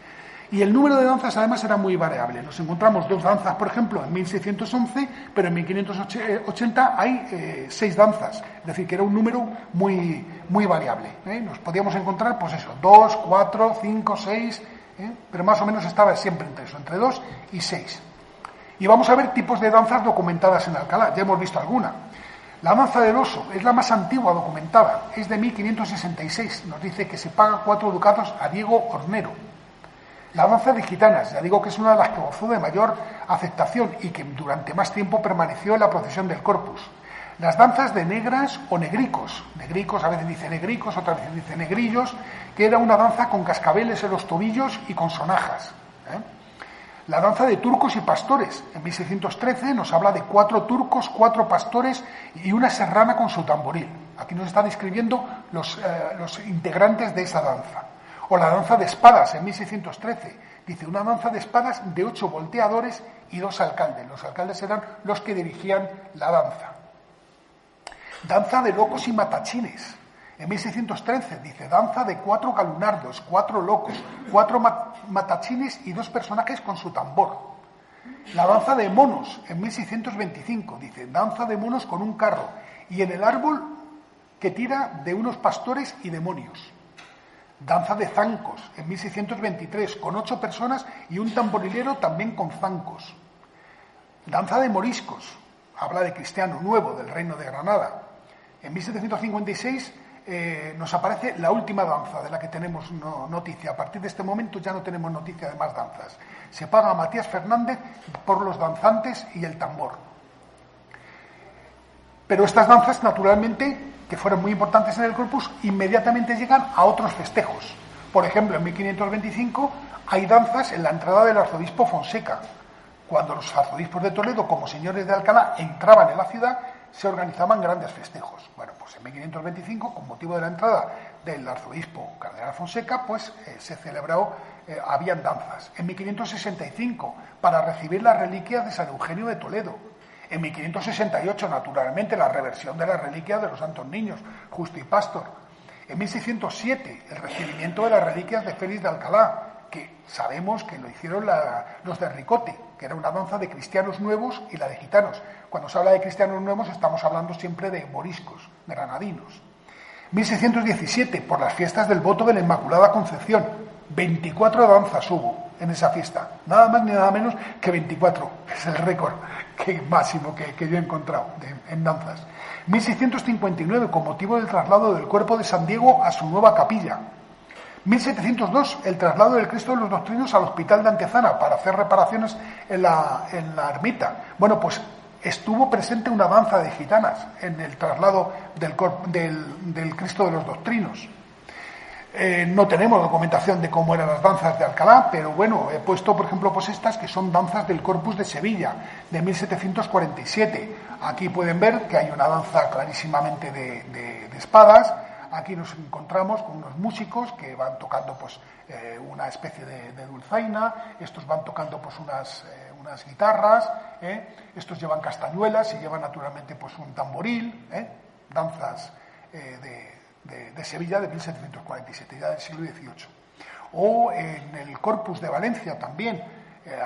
Y el número de danzas además era muy variable. Nos encontramos 2 danzas, por ejemplo, en 1611, pero en 1580 hay 6 danzas. Es decir, que era un número muy, muy variable. Nos podíamos encontrar, pues eso, 2, 4, 5, 6, pero más o menos estaba siempre entre eso, entre 2 y 6. Y vamos a ver tipos de danzas documentadas en Alcalá. Ya hemos visto alguna. La danza del oso es la más antigua documentada. Es de 1566. Nos dice que se paga 4 ducados a Diego Hornero. La danza de gitanas, ya digo que es una de las que gozó de mayor aceptación y que durante más tiempo permaneció en la procesión del Corpus. Las danzas de negras o negricos. Negricos, a veces dice negricos, otras veces dice negrillos, que era una danza con cascabeles en los tobillos y con sonajas. La danza de turcos y pastores. En 1613 nos habla de 4 turcos, 4 pastores y una serrana con su tamboril. Aquí nos están describiendo los integrantes de esa danza. O la danza de espadas, en 1613, Dice, una danza de espadas de 8 volteadores y 2 alcaldes. Los alcaldes eran los que dirigían la danza. Danza de locos y matachines. En 1613 dice, danza de 4 galunardos, 4 locos, 4 matachines y 2 personajes con su tambor. La danza de monos, en 1625, dice, danza de monos con un carro y en el árbol que tira de unos pastores y demonios. Danza de zancos, en 1623, con 8 personas y un tamborilero también con zancos. Danza de moriscos, habla de Cristiano Nuevo, del Reino de Granada. En 1756 nos aparece la última danza de la que tenemos noticia. A partir de este momento ya no tenemos noticia de más danzas. Se paga a Matías Fernández por los danzantes y el tambor. Pero estas danzas, naturalmente, que fueron muy importantes en el Corpus, inmediatamente llegan a otros festejos. Por ejemplo, en 1525 hay danzas en la entrada del arzobispo Fonseca. Cuando los arzobispos de Toledo, como señores de Alcalá, entraban en la ciudad, se organizaban grandes festejos. Bueno, pues en 1525, con motivo de la entrada del arzobispo cardenal Fonseca, pues se celebró, habían danzas. En 1565, para recibir las reliquias de San Eugenio de Toledo. En 1568, naturalmente, la reversión de las reliquias de los santos niños, Justo y Pastor. En 1607, el recibimiento de las reliquias de Félix de Alcalá, que sabemos que lo hicieron los de Ricote, que era una danza de cristianos nuevos y la de gitanos. Cuando se habla de cristianos nuevos estamos hablando siempre de moriscos, granadinos. 1617, por las fiestas del voto de la Inmaculada Concepción, 24 danzas hubo en esa fiesta, nada más ni nada menos que 24, es el récord máximo que yo he encontrado en danzas. 1659, con motivo del traslado del cuerpo de San Diego a su nueva capilla. 1702, el traslado del Cristo de los Doctrinos al Hospital de Antezana para hacer reparaciones en la ermita. Bueno, pues estuvo presente una danza de gitanas en el traslado del Cristo de los Doctrinos. No tenemos documentación de cómo eran las danzas de Alcalá, pero bueno, he puesto, por ejemplo, pues estas que son danzas del Corpus de Sevilla, de 1747. Aquí pueden ver que hay una danza clarísimamente de espadas. Aquí nos encontramos con unos músicos que van tocando pues una especie de dulzaina, estos van tocando pues unas guitarras, estos llevan castañuelas y llevan naturalmente pues un tamboril, danzas de Sevilla de 1747, ya del siglo XVIII. O en el Corpus de Valencia también,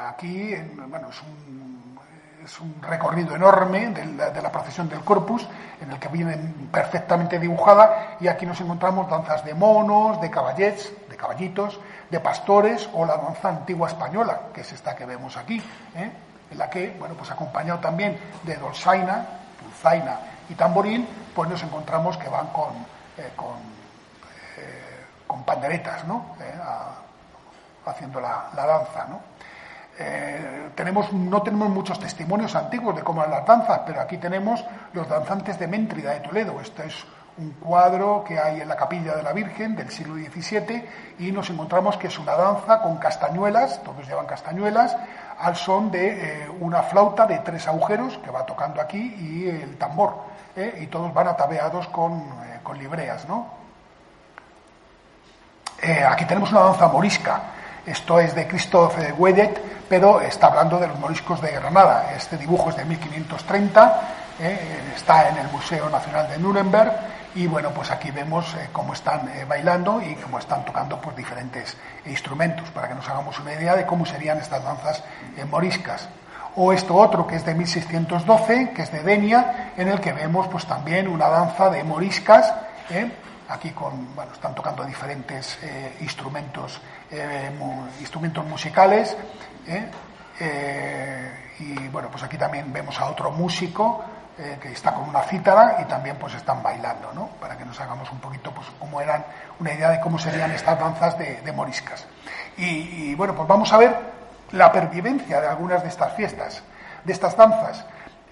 aquí bueno, es un recorrido enorme de la procesión del Corpus, en el que viene perfectamente dibujada, y aquí nos encontramos danzas de monos, de caballets, de caballitos, de pastores, o la danza antigua española, que es esta que vemos aquí, en la que, bueno, pues acompañado también de dulzaina y tamboril, pues nos encontramos que van con panderetas, ¿no? Haciendo la danza, ¿no? No tenemos muchos testimonios antiguos de cómo eran las danzas, pero aquí tenemos los danzantes de Méntrida de Toledo. Este es un cuadro que hay en la capilla de la Virgen del siglo XVII y nos encontramos que es una danza con castañuelas, todos llevan castañuelas, al son de una flauta de 3 agujeros que va tocando aquí y el tambor, y todos van ataviados con libreas, ¿no? Aquí tenemos una danza morisca. Esto es de Christoph Wedet, pero está hablando de los moriscos de Granada. Este dibujo es de 1530, está en el Museo Nacional de Nuremberg, y bueno, pues aquí vemos cómo están bailando y cómo están tocando pues diferentes instrumentos, para que nos hagamos una idea de cómo serían estas danzas moriscas. O esto otro, que es de 1612, que es de Denia, en el que vemos pues también una danza de moriscas, aquí bueno, están tocando diferentes instrumentos musicales, y bueno, pues aquí también vemos a otro músico que está con una cítara y también pues están bailando, ¿no? Para que nos hagamos un poquito pues cómo eran, una idea de cómo serían estas danzas de moriscas. Y bueno, pues vamos a ver la pervivencia de algunas de estas fiestas, de estas danzas.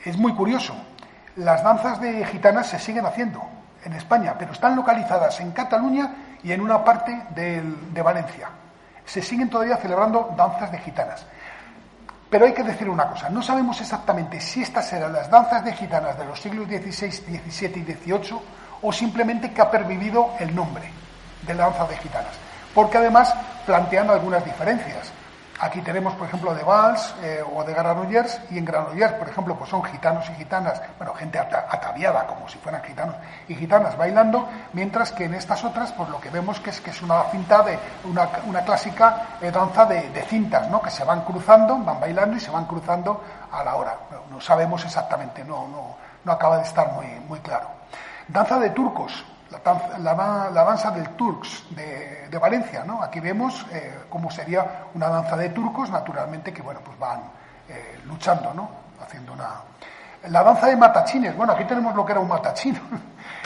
Es muy curioso, las danzas de gitanas se siguen haciendo en España, pero están localizadas en Cataluña y en una parte de Valencia. Se siguen todavía celebrando danzas de gitanas. Pero hay que decir una cosa, no sabemos exactamente si estas eran las danzas de gitanas de los siglos XVI, XVII y XVIII, o simplemente que ha pervivido el nombre de la danza de gitanas. Porque además plantean algunas diferencias. Aquí tenemos, por ejemplo, de Vals o de Granollers, y en Granollers, por ejemplo, pues son gitanos y gitanas, bueno, gente ataviada como si fueran gitanos y gitanas bailando, mientras que en estas otras, pues lo que vemos que es una cinta de una clásica danza de cintas, ¿no? Que se van cruzando, van bailando y se van cruzando a la hora. No sabemos exactamente, no acaba de estar muy claro. Danza de turcos. La danza del Turcs de Valencia, ¿no? Aquí vemos cómo sería una danza de turcos, naturalmente, que bueno, pues van luchando, ¿no? Haciendo la danza de matachines. Bueno, aquí tenemos lo que era un matachín.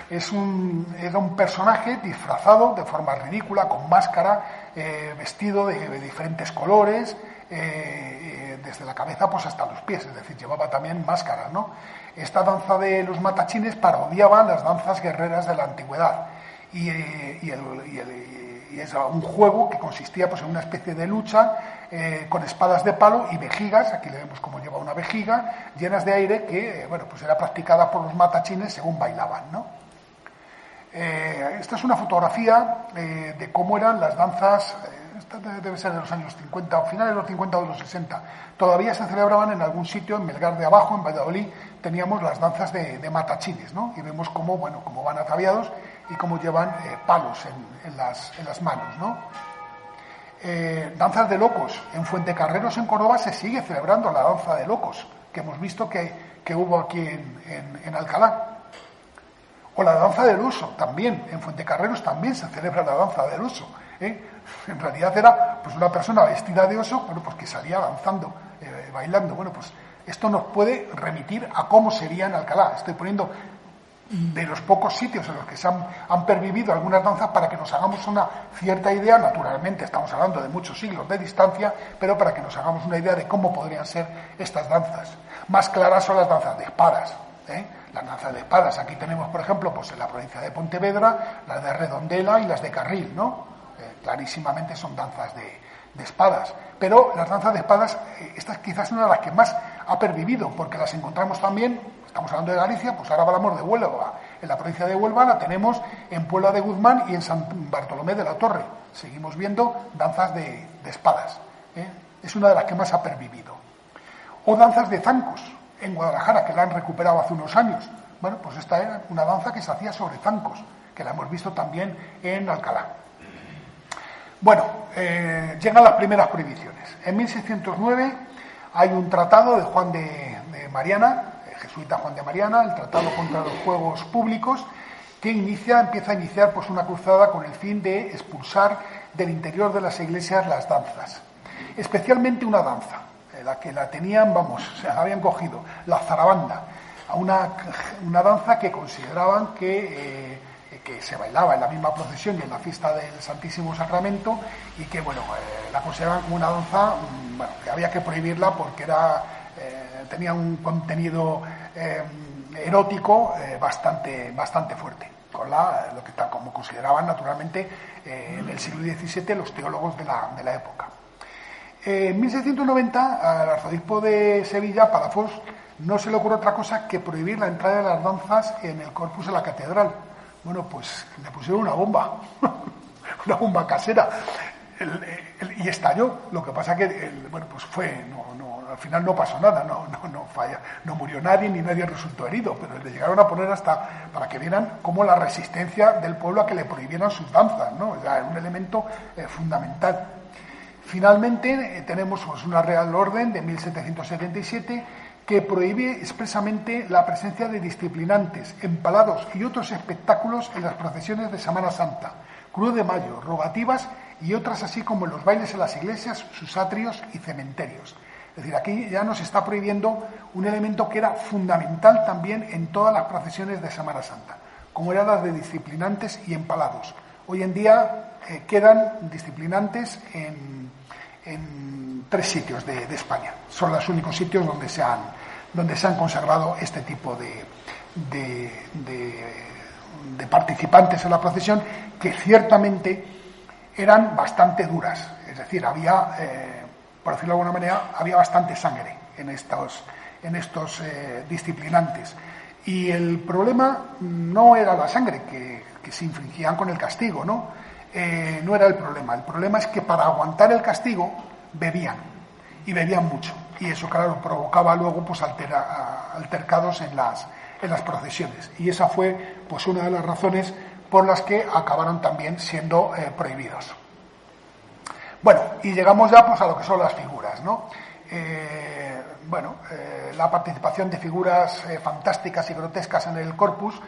Era un personaje disfrazado de forma ridícula, con máscara, vestido de diferentes colores, desde la cabeza pues hasta los pies, es decir, llevaba también máscaras, ¿no? Esta danza de los matachines parodiaba las danzas guerreras de la antigüedad y es un juego que consistía pues en una especie de lucha con espadas de palo y vejigas. Aquí le vemos cómo lleva una vejiga llenas de aire que bueno, pues era practicada por los matachines según bailaban, ¿no? Esta es una fotografía de cómo eran las danzas. Esta debe ser de los años 50, o finales de los 50 o de los 60. Todavía se celebraban en algún sitio, en Melgar de Abajo, en Valladolid, teníamos las danzas de matachines, ¿no? Y vemos cómo van ataviados y cómo llevan palos en las manos, ¿no? Danzas de locos. En Fuentecarreros, en Córdoba, se sigue celebrando la danza de locos, que hemos visto que hubo aquí en Alcalá. O la danza del oso, también. En Fuentecarreros también se celebra la danza del oso, ¿eh? En realidad era pues una persona vestida de oso, bueno, pues que salía danzando, bailando. Bueno, pues esto nos puede remitir a cómo sería en Alcalá. Estoy poniendo de los pocos sitios en los que se han pervivido algunas danzas para que nos hagamos una cierta idea. Naturalmente estamos hablando de muchos siglos de distancia, pero para que nos hagamos una idea de cómo podrían ser estas danzas. Más claras son las danzas de espadas, ¿eh? Las danzas de espadas, aquí tenemos, por ejemplo, pues en la provincia de Pontevedra, las de Redondela y las de Carril, ¿no? Clarísimamente son danzas de espadas, pero las danzas de espadas, esta es quizás una de las que más ha pervivido, porque las encontramos también, estamos hablando de Galicia, pues ahora hablamos de Huelva. En la provincia de Huelva la tenemos en Puebla de Guzmán y en San Bartolomé de la Torre. Seguimos viendo danzas de espadas, ¿eh? Es una de las que más ha pervivido. O danzas de zancos, en Guadalajara, que la han recuperado hace unos años. Bueno, pues esta era una danza que se hacía sobre zancos, que la hemos visto también en Alcalá. Bueno, llegan las primeras prohibiciones. En 1609 hay un tratado de Juan de Mariana, el jesuita Juan de Mariana, el Tratado contra los Juegos Públicos, que empieza a iniciar pues una cruzada con el fin de expulsar del interior de las iglesias las danzas. Especialmente una danza, la que la tenían, se habían cogido, la zarabanda, una danza que consideraban que se bailaba en la misma procesión y en la fiesta del Santísimo Sacramento, y que la consideraban como una danza que había que prohibirla porque tenía un contenido erótico bastante fuerte, como consideraban naturalmente en el siglo XVII los teólogos de la época. En 1690 al arzobispo de Sevilla, Palafox, no se le ocurre otra cosa que prohibir la entrada de las danzas en el corpus de la catedral. Bueno, pues le pusieron una bomba, una bomba casera, y estalló. Lo que pasa que, al final no pasó nada, no murió nadie, ni nadie resultó herido, pero le llegaron a poner para que vieran cómo la resistencia del pueblo a que le prohibieran sus danzas, ¿no? Era un elemento fundamental. Finalmente tenemos una Real Orden de 1777 que prohíbe expresamente la presencia de disciplinantes, empalados y otros espectáculos en las procesiones de Semana Santa, Cruz de Mayo, rogativas y otras, así como en los bailes en las iglesias, sus atrios y cementerios. Es decir, aquí ya nos está prohibiendo un elemento que era fundamental también en todas las procesiones de Semana Santa, como eran las de disciplinantes y empalados. Hoy en día quedan disciplinantes en 3 sitios de España. Son los únicos sitios donde se han consagrado este tipo de participantes en la procesión, que ciertamente eran bastante duras. Es decir, había, por decirlo de alguna manera, había bastante sangre en estos disciplinantes. Y el problema no era la sangre que se infligían con el castigo, ¿no? No era el problema. El problema es que para aguantar el castigo, bebían, y bebían mucho. Y eso, claro, provocaba luego pues altercados en las procesiones. Y esa fue pues una de las razones por las que acabaron también siendo prohibidos. Bueno, y llegamos ya pues a lo que son las figuras, ¿no? La participación de figuras fantásticas y grotescas en el corpus,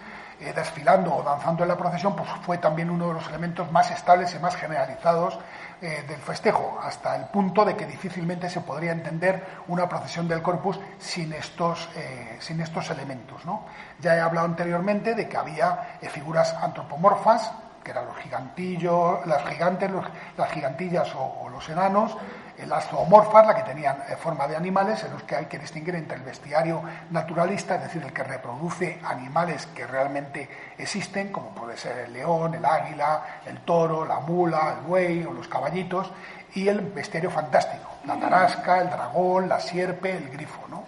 desfilando o danzando en la procesión, pues fue también uno de los elementos más estables y más generalizados del festejo, hasta el punto de que difícilmente se podría entender una procesión del Corpus sin estos elementos, ¿no? Ya he hablado anteriormente de que había figuras antropomorfas, que eran los gigantillos, las gigantillas o los enanos, las zoomorfas, las que tenían forma de animales, en los que hay que distinguir entre el bestiario naturalista, es decir, el que reproduce animales que realmente existen, como puede ser el león, el águila, el toro, la mula, el buey o los caballitos, y el bestiario fantástico, la tarasca, el dragón, la sierpe, el grifo, ¿no?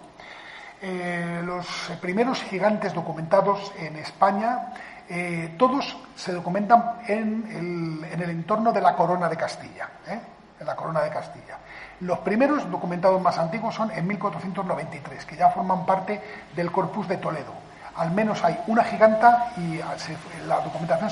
Los primeros gigantes documentados en España, todos se documentan en el entorno de la Corona de Castilla, en la Corona de Castilla. Los primeros documentados más antiguos son en 1493, que ya forman parte del Corpus de Toledo. Al menos hay una giganta y en la documentación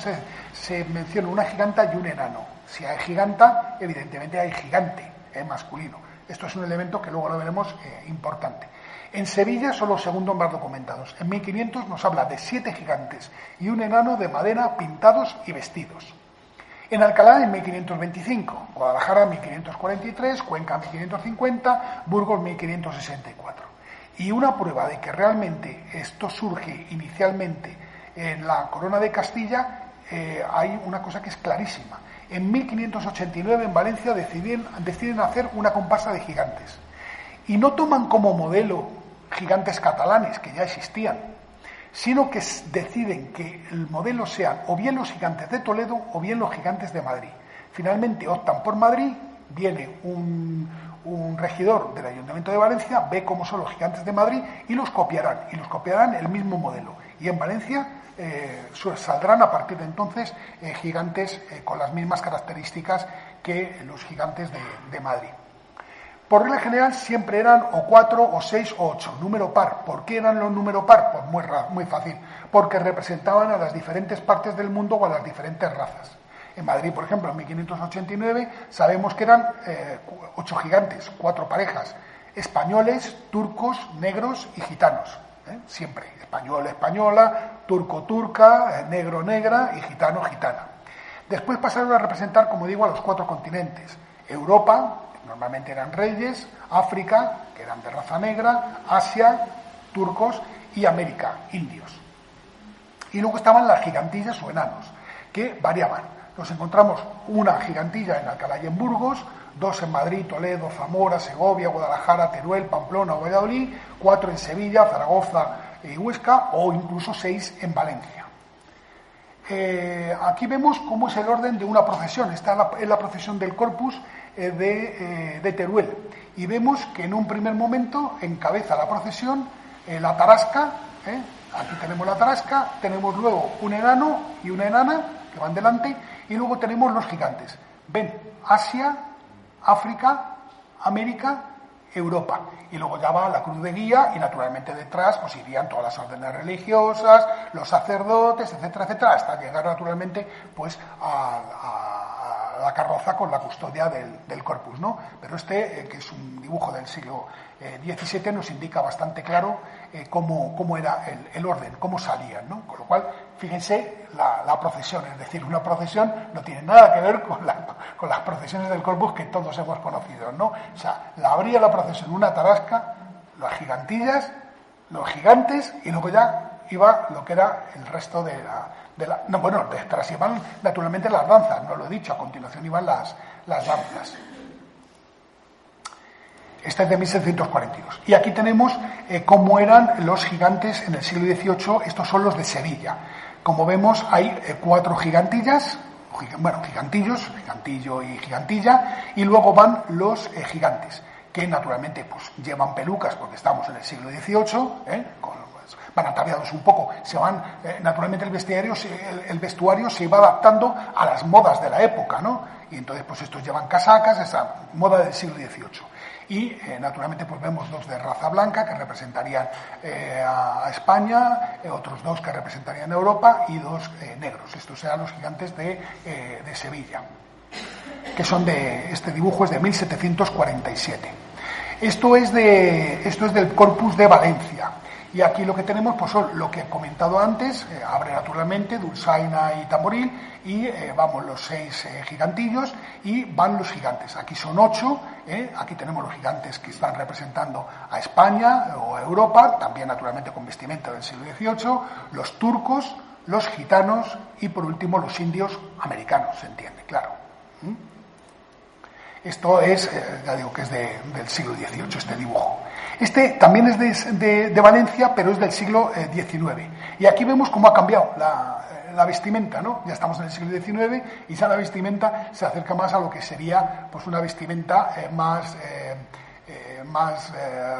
se menciona una giganta y un enano. Si hay giganta, evidentemente hay gigante, masculino. Esto es un elemento que luego lo veremos importante. En Sevilla son los segundos más documentados. En 1500 nos habla de 7 gigantes y un enano de madera pintados y vestidos. En Alcalá en 1525, Guadalajara en 1543, Cuenca en 1550, Burgos en 1564. Y una prueba de que realmente esto surge inicialmente en la Corona de Castilla, hay una cosa que es clarísima. En 1589 en Valencia deciden hacer una comparsa de gigantes. Y no toman como modelo gigantes catalanes, que ya existían, sino que deciden que el modelo sean o bien los gigantes de Toledo o bien los gigantes de Madrid. Finalmente optan por Madrid, viene un regidor del Ayuntamiento de Valencia, ve cómo son los gigantes de Madrid y los copiarán el mismo modelo. Y en Valencia saldrán a partir de entonces gigantes con las mismas características que los gigantes de Madrid. Por regla general siempre eran o 4, o 6, o 8, número par. ¿Por qué eran los número par? Pues muy fácil, porque representaban a las diferentes partes del mundo o a las diferentes razas. En Madrid, por ejemplo, en 1589 sabemos que eran 8 gigantes, 4 parejas, españoles, turcos, negros y gitanos. Siempre, español, española, turco, turca, negro, negra y gitano, gitana. Después pasaron a representar, como digo, a los 4 continentes. Europa, normalmente eran reyes, África, que eran de raza negra, Asia, turcos, y América, indios. Y luego estaban las gigantillas o enanos, que variaban. Nos encontramos una gigantilla en Alcalá y en Burgos, 2 en Madrid, Toledo, Zamora, Segovia, Guadalajara, Teruel, Pamplona o Valladolid, 4 en Sevilla, Zaragoza y Huesca, o incluso 6 en Valencia. Aquí vemos cómo es el orden de una procesión. Esta es la procesión del Corpus de Teruel. Y vemos que en un primer momento encabeza la procesión la tarasca. Aquí tenemos la tarasca, tenemos luego un enano y una enana que van delante, y luego tenemos los gigantes. Ven, Asia, África, América, Europa. Y luego ya va la cruz de guía y naturalmente detrás pues irían todas las órdenes religiosas, los sacerdotes, etcétera, etcétera, hasta llegar naturalmente pues a la carroza con la custodia del corpus, ¿no? Pero que es un dibujo del siglo XVII, nos indica bastante claro cómo era el orden, cómo salían, ¿no? Con lo cual, fíjense la procesión, es decir, una procesión no tiene nada que ver con las procesiones del corpus que todos hemos conocido, ¿no? O sea, la abría la procesión una tarasca, las gigantillas, los gigantes, y luego ya iba lo que era el resto detrás iban naturalmente las danzas, no lo he dicho, a continuación iban las danzas. Esta es de 1642. Y aquí tenemos cómo eran los gigantes en el siglo XVIII, estos son los de Sevilla. Como vemos, hay 4 gigantillas, gigantillos, gigantillo y gigantilla, y luego van los gigantes, que naturalmente pues llevan pelucas porque estamos en el siglo XVIII, van ataviados un poco, naturalmente el vestuario se iba adaptando a las modas de la época, ¿no? y entonces pues estos llevan casacas, esa moda del siglo XVIII. Y naturalmente pues vemos dos de raza blanca que representarían a España, otros dos que representarían a Europa y dos negros. Estos eran los gigantes de Sevilla, que son este dibujo es de 1747. Esto es del Corpus de Valencia. Y aquí lo que tenemos pues son lo que he comentado antes, abre naturalmente, dulzaina y tamboril, y vamos los 6 gigantillos y van los gigantes. Aquí son 8, aquí tenemos los gigantes que están representando a España o a Europa, también naturalmente con vestimenta del siglo XVIII, los turcos, los gitanos y por último los indios americanos, se entiende, claro. Esto es, ya digo que es del siglo XVIII, este dibujo. Este también es de Valencia, pero es del siglo XIX. Y aquí vemos cómo ha cambiado la vestimenta, ¿no? Ya estamos en el siglo XIX y ya la vestimenta se acerca más a lo que sería pues una vestimenta más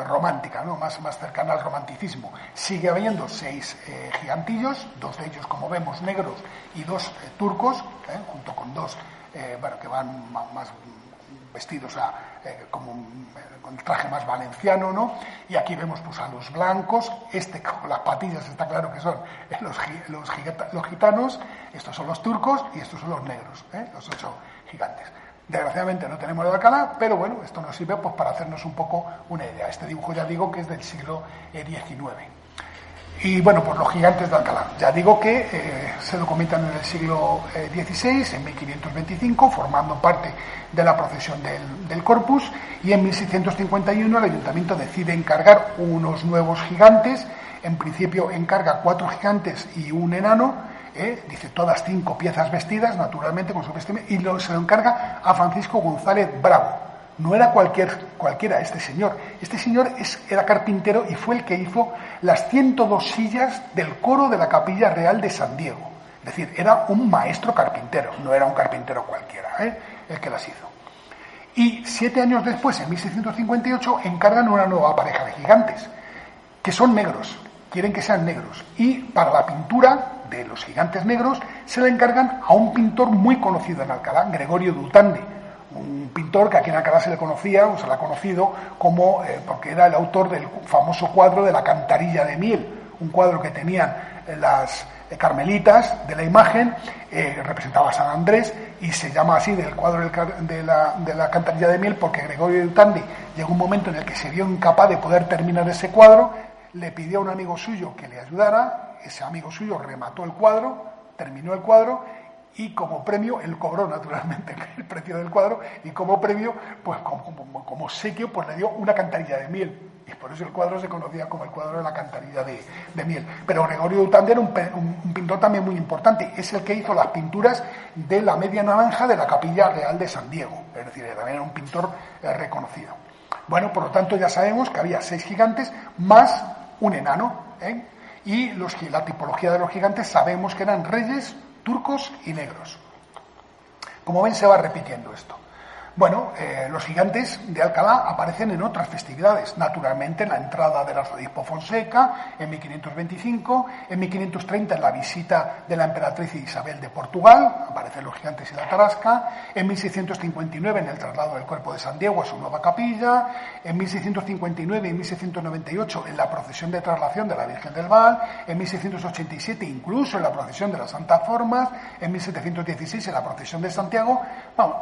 romántica, ¿no? Más cercana al romanticismo. Sigue habiendo 6 gigantillos, 2 de ellos, como vemos, negros y 2 turcos, junto con 2 que van más vestidos con el traje más valenciano, ¿no? Y aquí vemos pues a los blancos, con las patillas está claro que son los gitanos, estos son los turcos y estos son los negros, los 8 gigantes. Desgraciadamente no tenemos el Alcalá, pero bueno, esto nos sirve pues para hacernos un poco una idea. Este dibujo ya digo que es del siglo XIX. Y bueno, pues los gigantes de Alcalá. Ya digo que se documentan en el siglo XVI, en 1525, formando parte de la procesión del Corpus, y en 1651 el ayuntamiento decide encargar unos nuevos gigantes. En principio encarga 4 gigantes y un enano, dice todas 5 piezas vestidas, naturalmente con su vestimenta, y se lo encarga a Francisco González Bravo. No era cualquiera este señor. Este señor era carpintero y fue el que hizo las 102 sillas del coro de la Capilla Real de San Diego. Es decir, era un maestro carpintero, no era un carpintero cualquiera, el que las hizo. Y 7 años después, en 1658, encargan una nueva pareja de gigantes, que son negros, quieren que sean negros. Y para la pintura de los gigantes negros se la encargan a un pintor muy conocido en Alcalá, Gregorio de Utande, un pintor que aquí en Alcalá se le conocía, o se le ha conocido como, porque era el autor del famoso cuadro de la Cantarilla de Miel, un cuadro que tenían las carmelitas de la imagen, representaba a San Andrés, y se llama así del cuadro de la Cantarilla de Miel porque Gregorio de Utande llegó un momento en el que se vio incapaz de poder terminar ese cuadro, le pidió a un amigo suyo que le ayudara, ese amigo suyo remató el cuadro, terminó el cuadro, y como premio, él cobró naturalmente el precio del cuadro, y como premio, pues como obsequio, pues le dio una cantarilla de miel. Y por eso el cuadro se conocía como el cuadro de la Cantarilla de Miel. Pero Gregorio de Utande era un pintor también muy importante. Es el que hizo las pinturas de la media naranja de la Capilla Real de San Diego. Es decir, también era un pintor reconocido. Bueno, por lo tanto ya sabemos que había 6 gigantes más un enano, y la tipología de los gigantes sabemos que eran reyes, turcos y negros. Como ven, se va repitiendo esto. Bueno, los gigantes de Alcalá aparecen en otras festividades, naturalmente en la entrada del arzobispo Fonseca, en 1525, en 1530 en la visita de la emperatriz Isabel de Portugal, aparecen los gigantes y la tarasca, en 1659 en el traslado del cuerpo de San Diego a su nueva capilla, en 1659 y 1698 en la procesión de traslación de la Virgen del Val, en 1687 incluso en la procesión de las Santas Formas, en 1716 en la procesión de Santiago,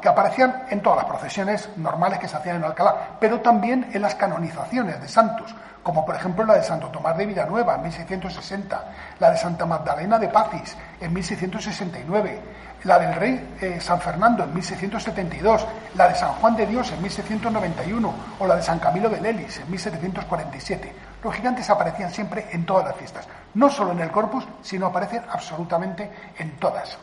que aparecían en todas las procesiones normales que se hacían en Alcalá, pero también en las canonizaciones de santos, como por ejemplo la de Santo Tomás de Villanueva en 1660, la de Santa Magdalena de Pacis en 1669, la del rey San Fernando en 1672, la de San Juan de Dios en 1691 o la de San Camilo de Lelis en 1747. Los gigantes aparecían siempre en todas las fiestas, no solo en el Corpus, sino aparecen absolutamente en todas.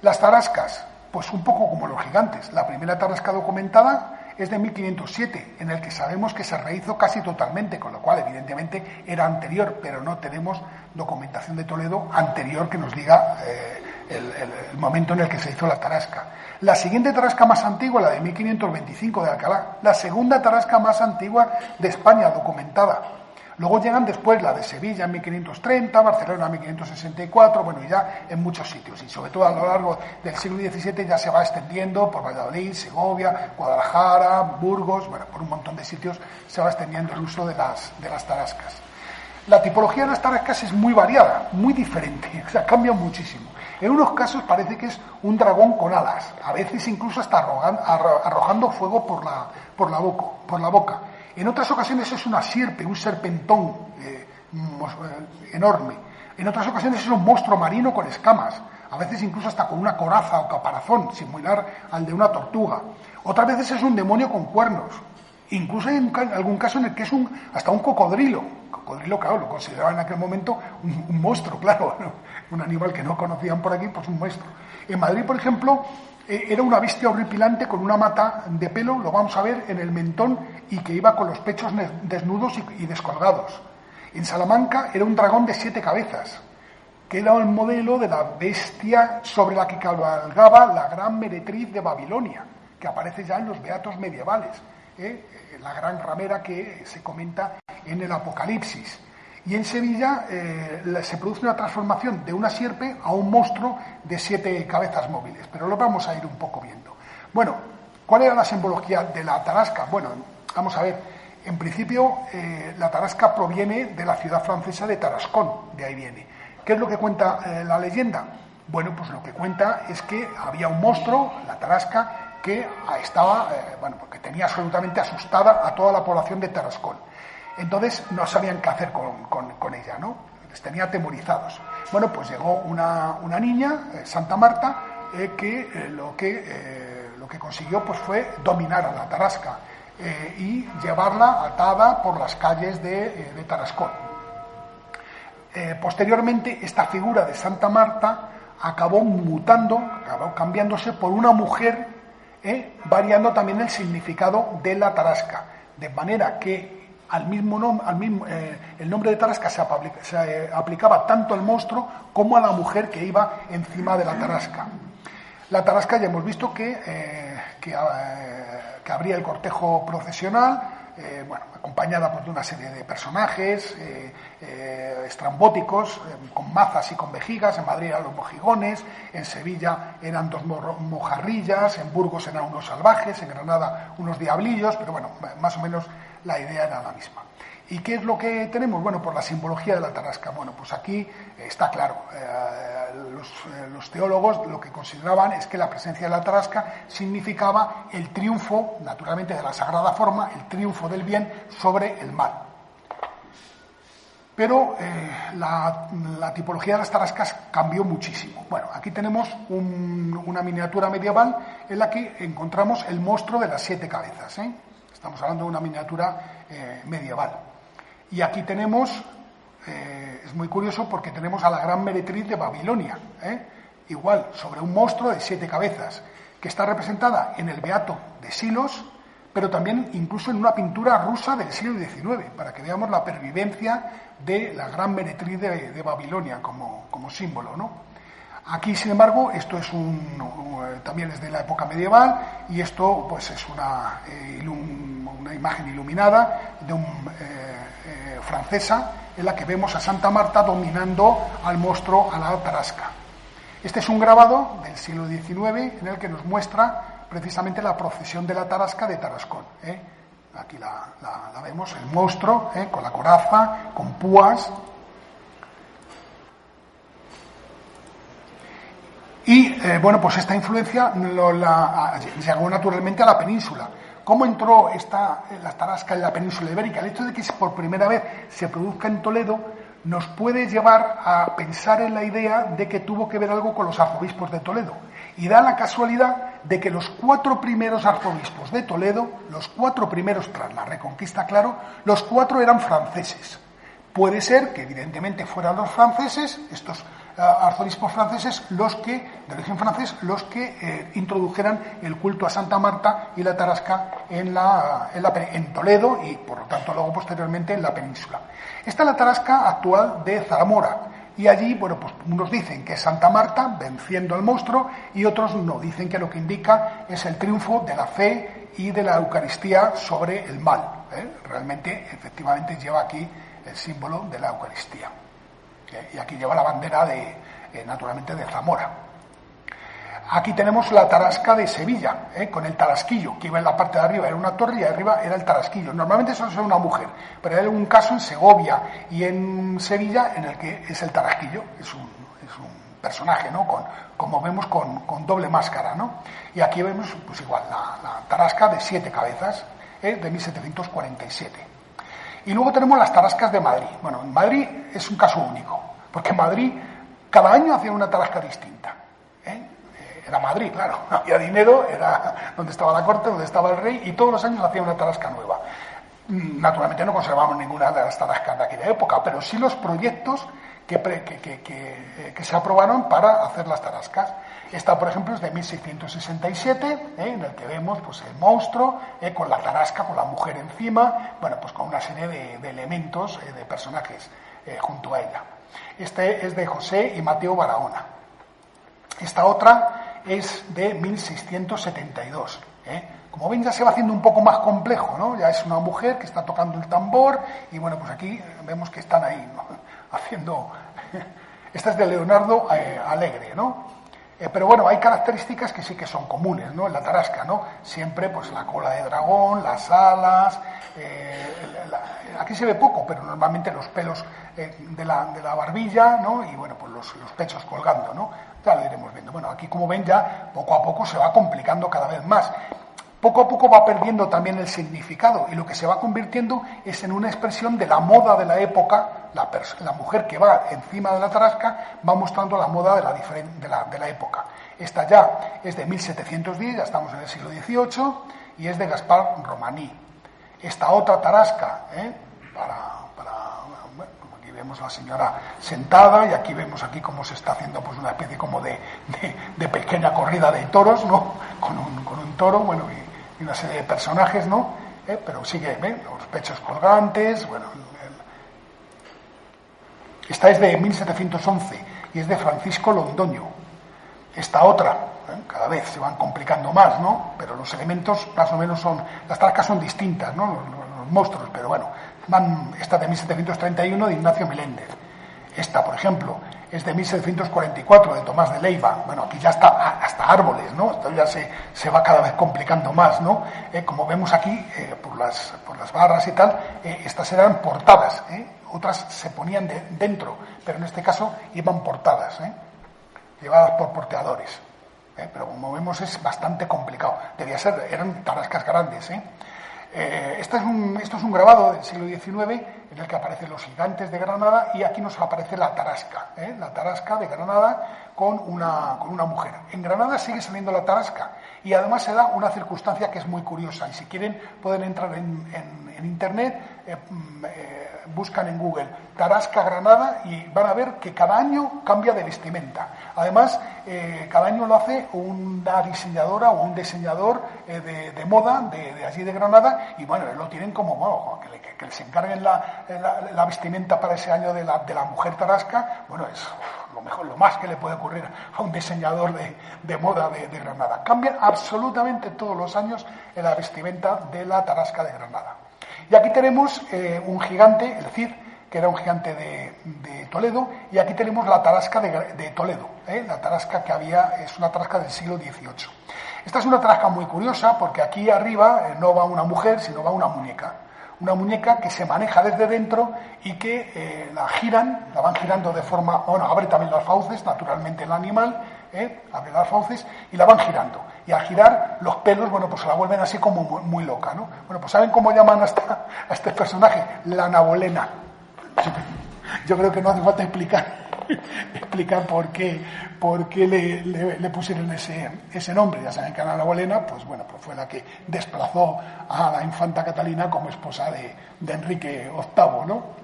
Las tarascas, pues un poco como los gigantes. La primera tarasca documentada es de 1507, en el que sabemos que se rehizo casi totalmente, con lo cual evidentemente era anterior, pero no tenemos documentación de Toledo anterior que nos diga el momento en el que se hizo la tarasca. La siguiente tarasca más antigua, la de 1525 de Alcalá, la segunda tarasca más antigua de España documentada. Luego llegan después la de Sevilla en 1530, Barcelona en 1564, bueno, y ya en muchos sitios. Y sobre todo a lo largo del siglo XVII ya se va extendiendo por Valladolid, Segovia, Guadalajara, Burgos, bueno, por un montón de sitios se va extendiendo el uso de las tarascas. La tipología de las tarascas es muy variada, muy diferente, o sea, cambia muchísimo. En unos casos parece que es un dragón con alas, a veces incluso hasta arrojando fuego por la boca. En otras ocasiones es una sierpe, un serpentón enorme. En otras ocasiones es un monstruo marino con escamas, a veces incluso hasta con una coraza o caparazón, similar al de una tortuga. Otras veces es un demonio con cuernos. Incluso hay algún caso en el que es hasta un cocodrilo. Cocodrilo, claro, lo consideraban en aquel momento un monstruo, claro, ¿no? Un animal que no conocían por aquí, pues un monstruo. En Madrid, por ejemplo, era una bestia horripilante con una mata de pelo, lo vamos a ver, en el mentón, y que iba con los pechos desnudos y descolgados. En Salamanca era un dragón de 7 cabezas, que era el modelo de la bestia sobre la que cabalgaba la gran meretriz de Babilonia, que aparece ya en los beatos medievales, la gran ramera que se comenta en el Apocalipsis. Y en Sevilla se produce una transformación de una sierpe a un monstruo de 7 cabezas móviles, pero lo vamos a ir un poco viendo. Bueno, ¿cuál era la simbología de la tarasca? Bueno, vamos a ver, en principio la tarasca proviene de la ciudad francesa de Tarascón, de ahí viene. ¿Qué es lo que cuenta la leyenda? Bueno, pues lo que cuenta es que había un monstruo, la tarasca, que estaba, porque tenía absolutamente asustada a toda la población de Tarascón. Entonces no sabían qué hacer con ella, ¿no? Les tenía atemorizados. Bueno, pues llegó una niña, Santa Marta, que lo que consiguió pues fue dominar a la tarasca y llevarla atada por las calles de Tarascón. Posteriormente, esta figura de Santa Marta acabó cambiándose por una mujer, variando también el significado de la tarasca, de manera que el nombre de tarasca se aplicaba tanto al monstruo como a la mujer que iba encima de la tarasca. La tarasca ya hemos visto que abría el cortejo procesional, acompañada pues, de una serie de personajes estrambóticos, con mazas y con vejigas. En Madrid eran los mojigones, en Sevilla eran 2 mojarrillas, en Burgos eran unos salvajes, en Granada unos diablillos, pero bueno, más o menos la idea era la misma. ¿Y qué es lo que tenemos? Bueno, por la simbología de la tarasca. Bueno, pues aquí está claro. Los teólogos lo que consideraban es que la presencia de la tarasca significaba el triunfo, naturalmente, de la sagrada forma, el triunfo del bien sobre el mal. Pero la tipología de las tarascas cambió muchísimo. Bueno, aquí tenemos una miniatura medieval en la que encontramos el monstruo de las 7 cabezas, Estamos hablando de una miniatura medieval. Y aquí tenemos, es muy curioso porque tenemos a la gran meretriz de Babilonia, igual, sobre un monstruo de 7 cabezas, que está representada en el Beato de Silos, pero también incluso en una pintura rusa del siglo XIX, para que veamos la pervivencia de la gran meretriz de Babilonia como símbolo, ¿no? Aquí, sin embargo, esto es también es de la época medieval, y esto pues es una imagen iluminada francesa, en la que vemos a Santa Marta dominando al monstruo, a la tarasca. Este es un grabado del siglo XIX en el que nos muestra precisamente la procesión de la tarasca de Tarascón. Aquí la vemos, el monstruo, con la coraza, con púas. Y, pues esta influencia llegó naturalmente a la península. ¿Cómo entró la tarasca en la península ibérica? El hecho de que por primera vez se produzca en Toledo nos puede llevar a pensar en la idea de que tuvo que ver algo con los arzobispos de Toledo. Y da la casualidad de que los 4 primeros arzobispos de Toledo, los 4 primeros tras la Reconquista, claro, los 4 eran franceses. Puede ser que evidentemente fueran los franceses, estos arzobispos franceses, de origen francés, los que introdujeran el culto a Santa Marta y la tarasca en Toledo y, por lo tanto, luego posteriormente en la península. Esta es la tarasca actual de Zamora, y allí, pues unos dicen que es Santa Marta venciendo al monstruo, y otros no, dicen que lo que indica es el triunfo de la fe y de la Eucaristía sobre el mal. Realmente, efectivamente, lleva aquí el símbolo de la Eucaristía. Y aquí lleva la bandera naturalmente de Zamora. Aquí tenemos la tarasca de Sevilla, con el tarasquillo, que iba en la parte de arriba, era una torre y arriba era el tarasquillo. Normalmente solo es una mujer, pero hay un caso en Segovia y en Sevilla en el que es el tarasquillo, es un personaje, ¿no? Como vemos, con doble máscara, ¿no? Y aquí vemos, pues igual, la tarasca de 7 cabezas, de 1747. Y luego tenemos las tarascas de Madrid. Bueno, en Madrid es un caso único, porque en Madrid cada año hacían una tarasca distinta. Era Madrid, claro, no había dinero, era donde estaba la corte, donde estaba el rey, y todos los años hacían una tarasca nueva. Naturalmente no conservamos ninguna de las tarascas de aquella época, pero sí los proyectos que se aprobaron para hacer las tarascas. Esta, por ejemplo, es de 1667, en el que vemos pues el monstruo con la tarasca, con la mujer encima, bueno, pues con una serie de elementos, de personajes junto a ella. Este es de José y Mateo Barahona. Esta otra es de 1672. Como ven, ya se va haciendo un poco más complejo, ¿no? Ya es una mujer que está tocando el tambor y, bueno, pues aquí vemos que están ahí, ¿no? Haciendo... Esta es de Leonardo Alegre, ¿no? Pero bueno, hay características que sí que son comunes, ¿no? En la tarasca, ¿no? Siempre, pues, la cola de dragón, las alas... aquí se ve poco, pero normalmente los pelos de la barbilla, ¿no? Y, bueno, pues los pechos colgando, ¿no? Ya lo iremos viendo. Bueno, aquí, como ven, ya poco a poco se va complicando cada vez más. Poco a poco va perdiendo también el significado y lo que se va convirtiendo es en una expresión de la moda de la época. La mujer que va encima de la tarasca va mostrando la moda de la época. Esta ya es de 1710, ya estamos en el siglo XVIII, y es de Gaspar Romaní. Esta otra tarasca, bueno, aquí vemos a la señora sentada y aquí vemos aquí cómo se está haciendo pues una especie como de pequeña corrida de toros, ¿no? Con un toro, bueno, y una serie de personajes, ¿no? Pero sigue, los pechos colgantes, bueno. Esta es de 1711 y es de Francisco Londoño. Esta otra, cada vez se van complicando más, ¿no? Pero los elementos más o menos las tarascas son distintas, ¿no? Los monstruos, pero bueno, esta de 1731 de Ignacio Meléndez. Esta, por ejemplo, es de 1744 de Tomás de Leiva. Bueno, aquí ya está hasta árboles, ¿no? Esto ya se va cada vez complicando más, ¿no? Como vemos aquí, por las barras y tal, estas eran portadas, otras se ponían dentro, pero en este caso iban portadas, llevadas por porteadores. Pero como vemos es bastante complicado. Eran tarascas grandes, Esto es un grabado del siglo XIX en el que aparecen los gigantes de Granada y aquí nos aparece la tarasca de Granada con una mujer. En Granada sigue saliendo la tarasca y además se da una circunstancia que es muy curiosa y si quieren pueden entrar en internet, buscan en Google Tarasca Granada y van a ver que cada año cambia de vestimenta. Además, cada año lo hace una diseñadora o un diseñador de moda de allí de Granada y bueno, lo tienen como, bueno, que les encarguen la vestimenta para ese año de la mujer tarasca, bueno, es lo más que le puede ocurrir a un diseñador de moda de Granada. Cambia absolutamente todos los años en la vestimenta de la tarasca de Granada. Y aquí tenemos un gigante, el Cid, que era un gigante de Toledo, y aquí tenemos la tarasca de Toledo. La tarasca que había es una tarasca del siglo XVIII. Esta es una tarasca muy curiosa porque aquí arriba no va una mujer, sino va una muñeca. Una muñeca que se maneja desde dentro y que la van girando de forma... Bueno, abre también las fauces, naturalmente el animal, abre las fauces y la van girando. Y al girar los pelos, bueno, pues se la vuelven así como muy, muy loca, ¿no? Bueno, pues ¿saben cómo llaman a este personaje? La Nabolena. Yo creo que no hace falta explicar por qué le pusieron ese nombre. Ya saben que Ana Nabolena, pues bueno, pues fue la que desplazó a la infanta Catalina como esposa de Enrique VIII, ¿no?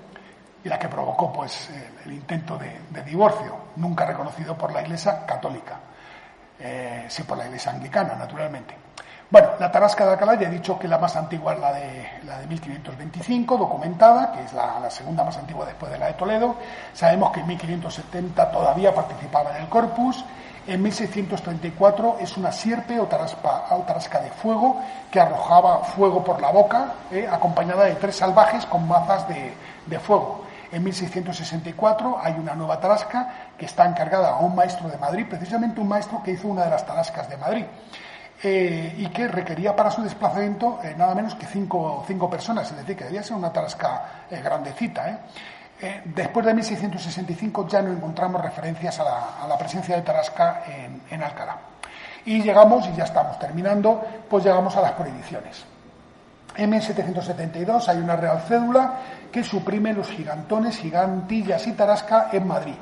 Y la que provocó, pues, el intento de divorcio, nunca reconocido por la Iglesia católica. Sí, por la Iglesia anglicana, naturalmente. Bueno, la tarasca de Alcalá, ya he dicho que la más antigua es la de 1525, documentada, que es la segunda más antigua después de la de Toledo. Sabemos que en 1570 todavía participaba en el Corpus En 1634 es una sierpe o tarasca de fuego que arrojaba fuego por la boca, acompañada de 3 salvajes con mazas de fuego. En 1664 hay una nueva tarasca que está encargada a un maestro de Madrid, precisamente un maestro que hizo una de las tarascas de Madrid, y que requería para su desplazamiento nada menos que 5 personas, es decir, que debía ser una tarasca grandecita. Después de 1665 ya no encontramos referencias a la presencia de tarasca en Alcalá. Y llegamos, y ya estamos terminando, pues llegamos a las prohibiciones. En 1772 hay una real cédula que suprime los gigantones, gigantillas y tarasca en Madrid.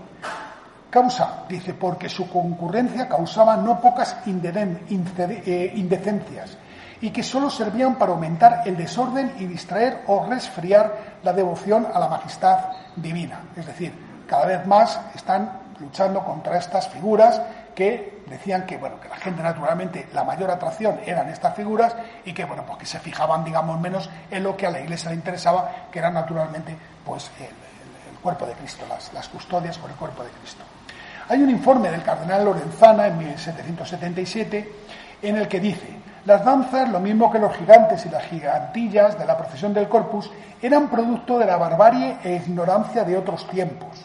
Causa, dice, porque su concurrencia causaba no pocas indecencias y que solo servían para aumentar el desorden y distraer o resfriar la devoción a la majestad divina. Es decir, cada vez más están luchando contra estas figuras que decían que, bueno, que la gente naturalmente, la mayor atracción eran estas figuras y que, bueno, pues que se fijaban, digamos, menos en lo que a la Iglesia le interesaba, que era naturalmente, pues, el cuerpo de Cristo, las custodias con el cuerpo de Cristo. Hay un informe del cardenal Lorenzana en 1777 en el que dice: las danzas, lo mismo que los gigantes y las gigantillas de la procesión del Corpus, eran producto de la barbarie e ignorancia de otros tiempos.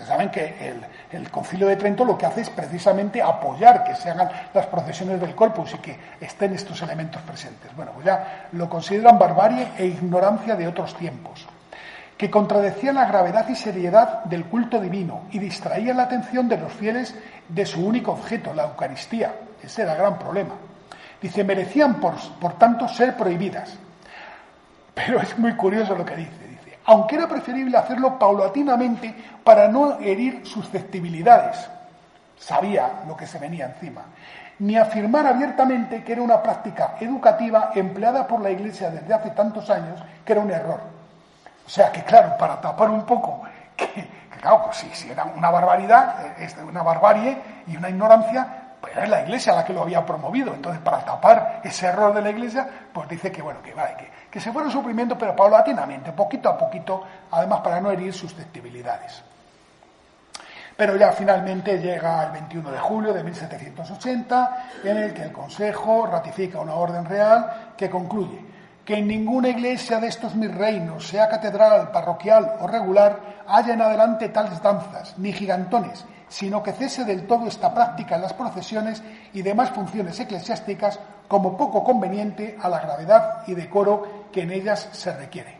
Saben que el Concilio de Trento lo que hace es precisamente apoyar que se hagan las procesiones del Corpus y que estén estos elementos presentes. Bueno, pues ya lo consideran barbarie e ignorancia de otros tiempos, que contradecía la gravedad y seriedad del culto divino y distraía la atención de los fieles de su único objeto, la Eucaristía. Ese era el gran problema. Dice, merecían por tanto ser prohibidas. Pero es muy curioso lo que dice. Dice, aunque era preferible hacerlo paulatinamente para no herir susceptibilidades. Sabía lo que se venía encima. Ni afirmar abiertamente que era una práctica educativa empleada por la Iglesia desde hace tantos años, que era un error. O sea que, claro, para tapar un poco, que claro, pues si era una barbaridad, una barbarie y una ignorancia, pues era la Iglesia la que lo había promovido. Entonces, para tapar ese error de la Iglesia, pues dice que, bueno, que se fueron suprimiendo, pero paulatinamente, poquito a poquito, además para no herir susceptibilidades. Pero ya finalmente llega el 21 de julio de 1780, en el que el Consejo ratifica una orden real que concluye que en ninguna iglesia de estos mis reinos, sea catedral, parroquial o regular, haya en adelante tales danzas, ni gigantones, sino que cese del todo esta práctica en las procesiones y demás funciones eclesiásticas como poco conveniente a la gravedad y decoro que en ellas se requiere.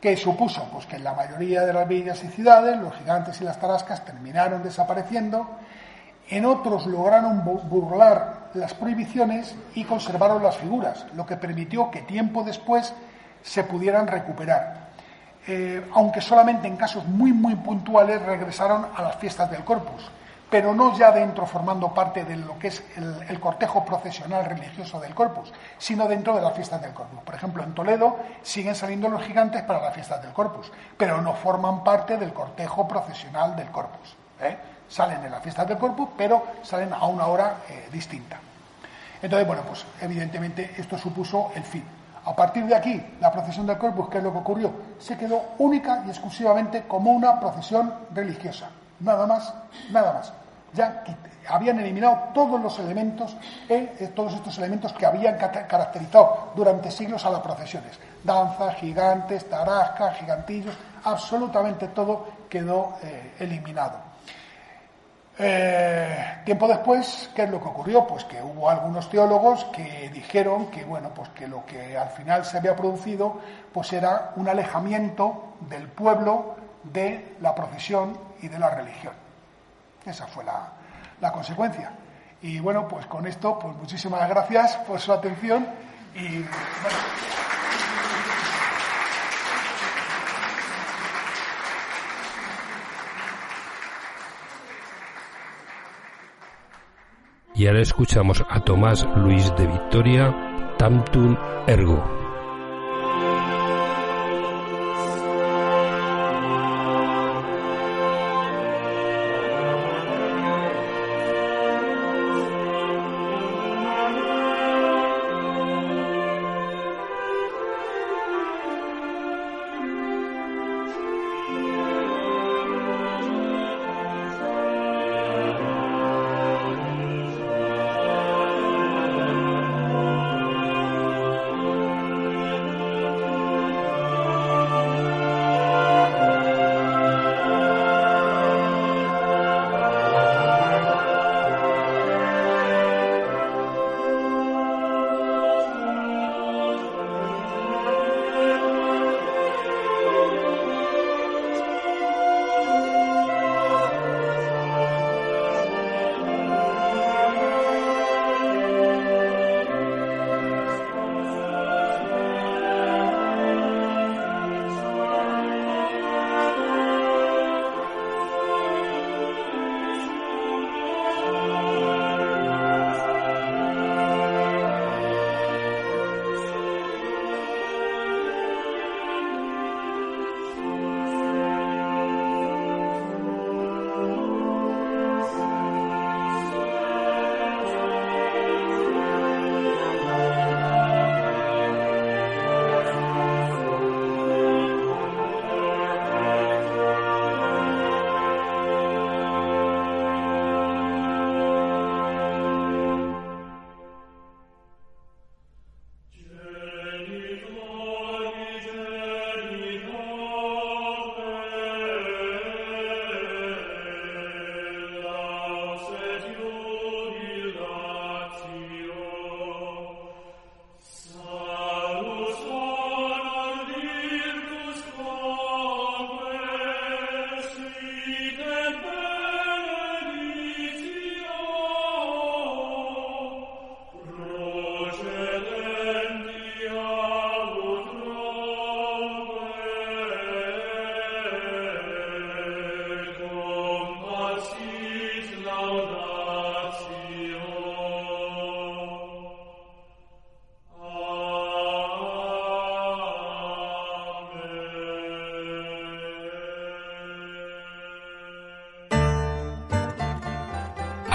¿Qué supuso? Pues que en la mayoría de las villas y ciudades los gigantes y las tarascas terminaron desapareciendo, en otros lograron burlar las prohibiciones y conservaron las figuras, lo que permitió que tiempo después se pudieran recuperar. Aunque solamente en casos muy puntuales regresaron a las fiestas del Corpus, pero no ya dentro formando parte de lo que es el cortejo procesional religioso del Corpus, sino dentro de las fiestas del Corpus. Por ejemplo, en Toledo siguen saliendo los gigantes para las fiestas del Corpus, pero no forman parte del cortejo procesional del Corpus. Salen en las fiestas del Corpus, pero salen a una hora distinta. Entonces, bueno, pues evidentemente esto supuso el fin. A partir de aquí, la procesión del Corpus, ¿qué es lo que ocurrió? Se quedó única y exclusivamente como una procesión religiosa. Nada más, nada más. Ya habían eliminado todos los elementos, todos estos elementos que habían caracterizado durante siglos a las procesiones. Danzas, gigantes, tarascas, gigantillos, absolutamente todo quedó eliminado. Tiempo después, ¿qué es lo que ocurrió? Pues que hubo algunos teólogos que dijeron que, bueno, pues que lo que al final se había producido pues era un alejamiento del pueblo de la procesión y de la religión. Esa fue la consecuencia. Y bueno, pues con esto, pues muchísimas gracias por su atención y bueno. Y ahora escuchamos a Tomás Luis de Victoria, Tantum Ergo.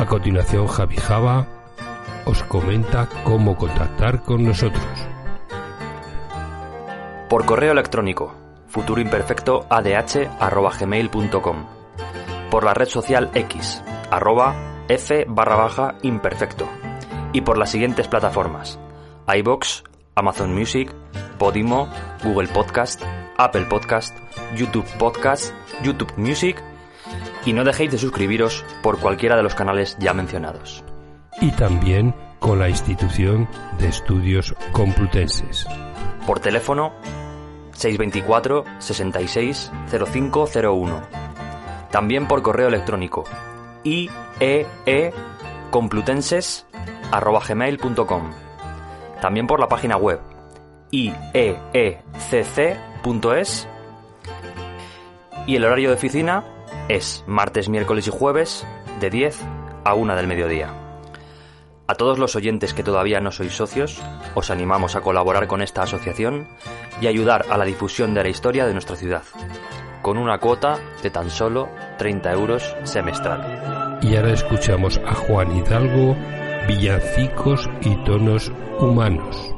A continuación, Javi Java os comenta cómo contactar con nosotros. Por correo electrónico futuroimperfectoadh@gmail.com, por la red social X @f_imperfecto, y por las siguientes plataformas: iVoox, Amazon Music, Podimo, Google Podcast, Apple Podcast, YouTube Podcast, YouTube Music, y no dejéis de suscribiros por cualquiera de los canales ya mencionados. Y también con la Institución de Estudios Complutenses. Por teléfono 624 66 0501. También por correo electrónico ieecomplutenses@gmail.com. También por la página web ieecc.es. Y el horario de oficina es martes, miércoles y jueves de 10 a 1 del mediodía. A todos los oyentes que todavía no sois socios, os animamos a colaborar con esta asociación y ayudar a la difusión de la historia de nuestra ciudad, con una cuota de tan solo 30 euros semestral. Y ahora escuchamos a Juan Hidalgo, Villancicos y Tonos Humanos.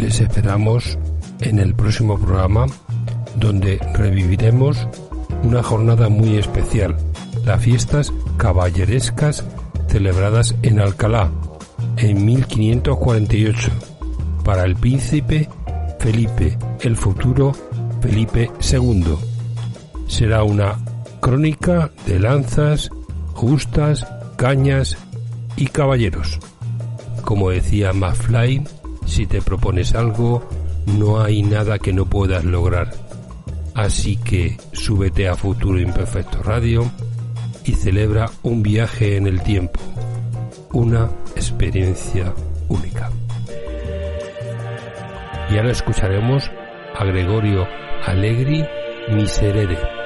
Les esperamos en el próximo programa, donde reviviremos una jornada muy especial, las fiestas caballerescas celebradas en Alcalá en 1548 para el príncipe Felipe, el futuro Felipe II. Será una crónica de lanzas, justas, cañas y caballeros. Como decía McFly, si te propones algo, no hay nada que no puedas lograr. Así que súbete a Futuro Imperfecto Radio y celebra un viaje en el tiempo, una experiencia única. Y ahora escucharemos a Gregorio Allegri, Miserere.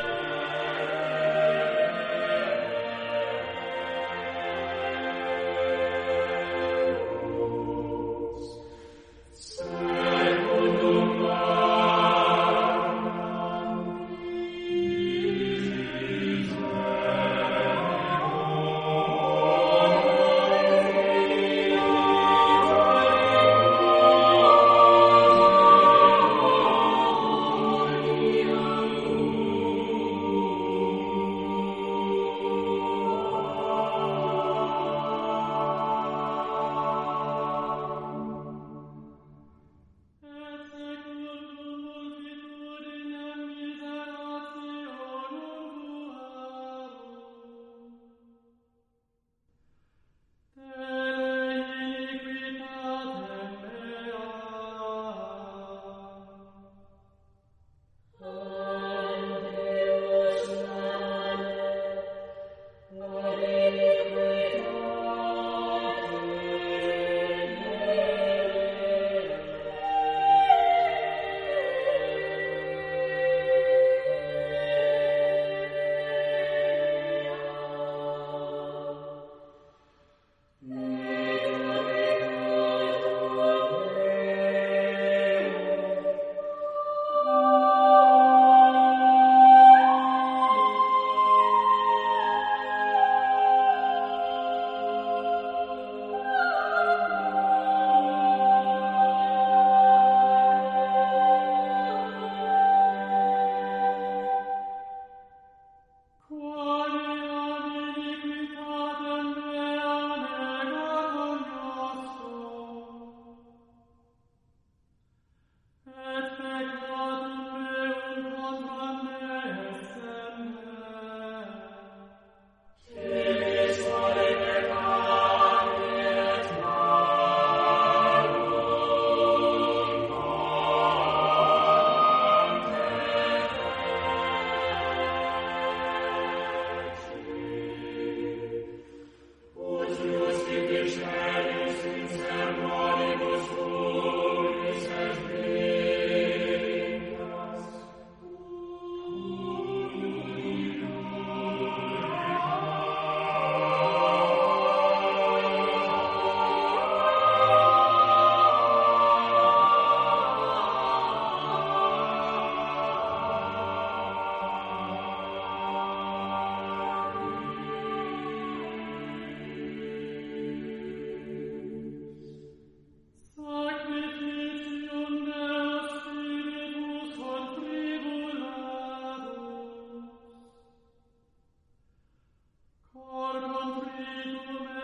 Cor contritum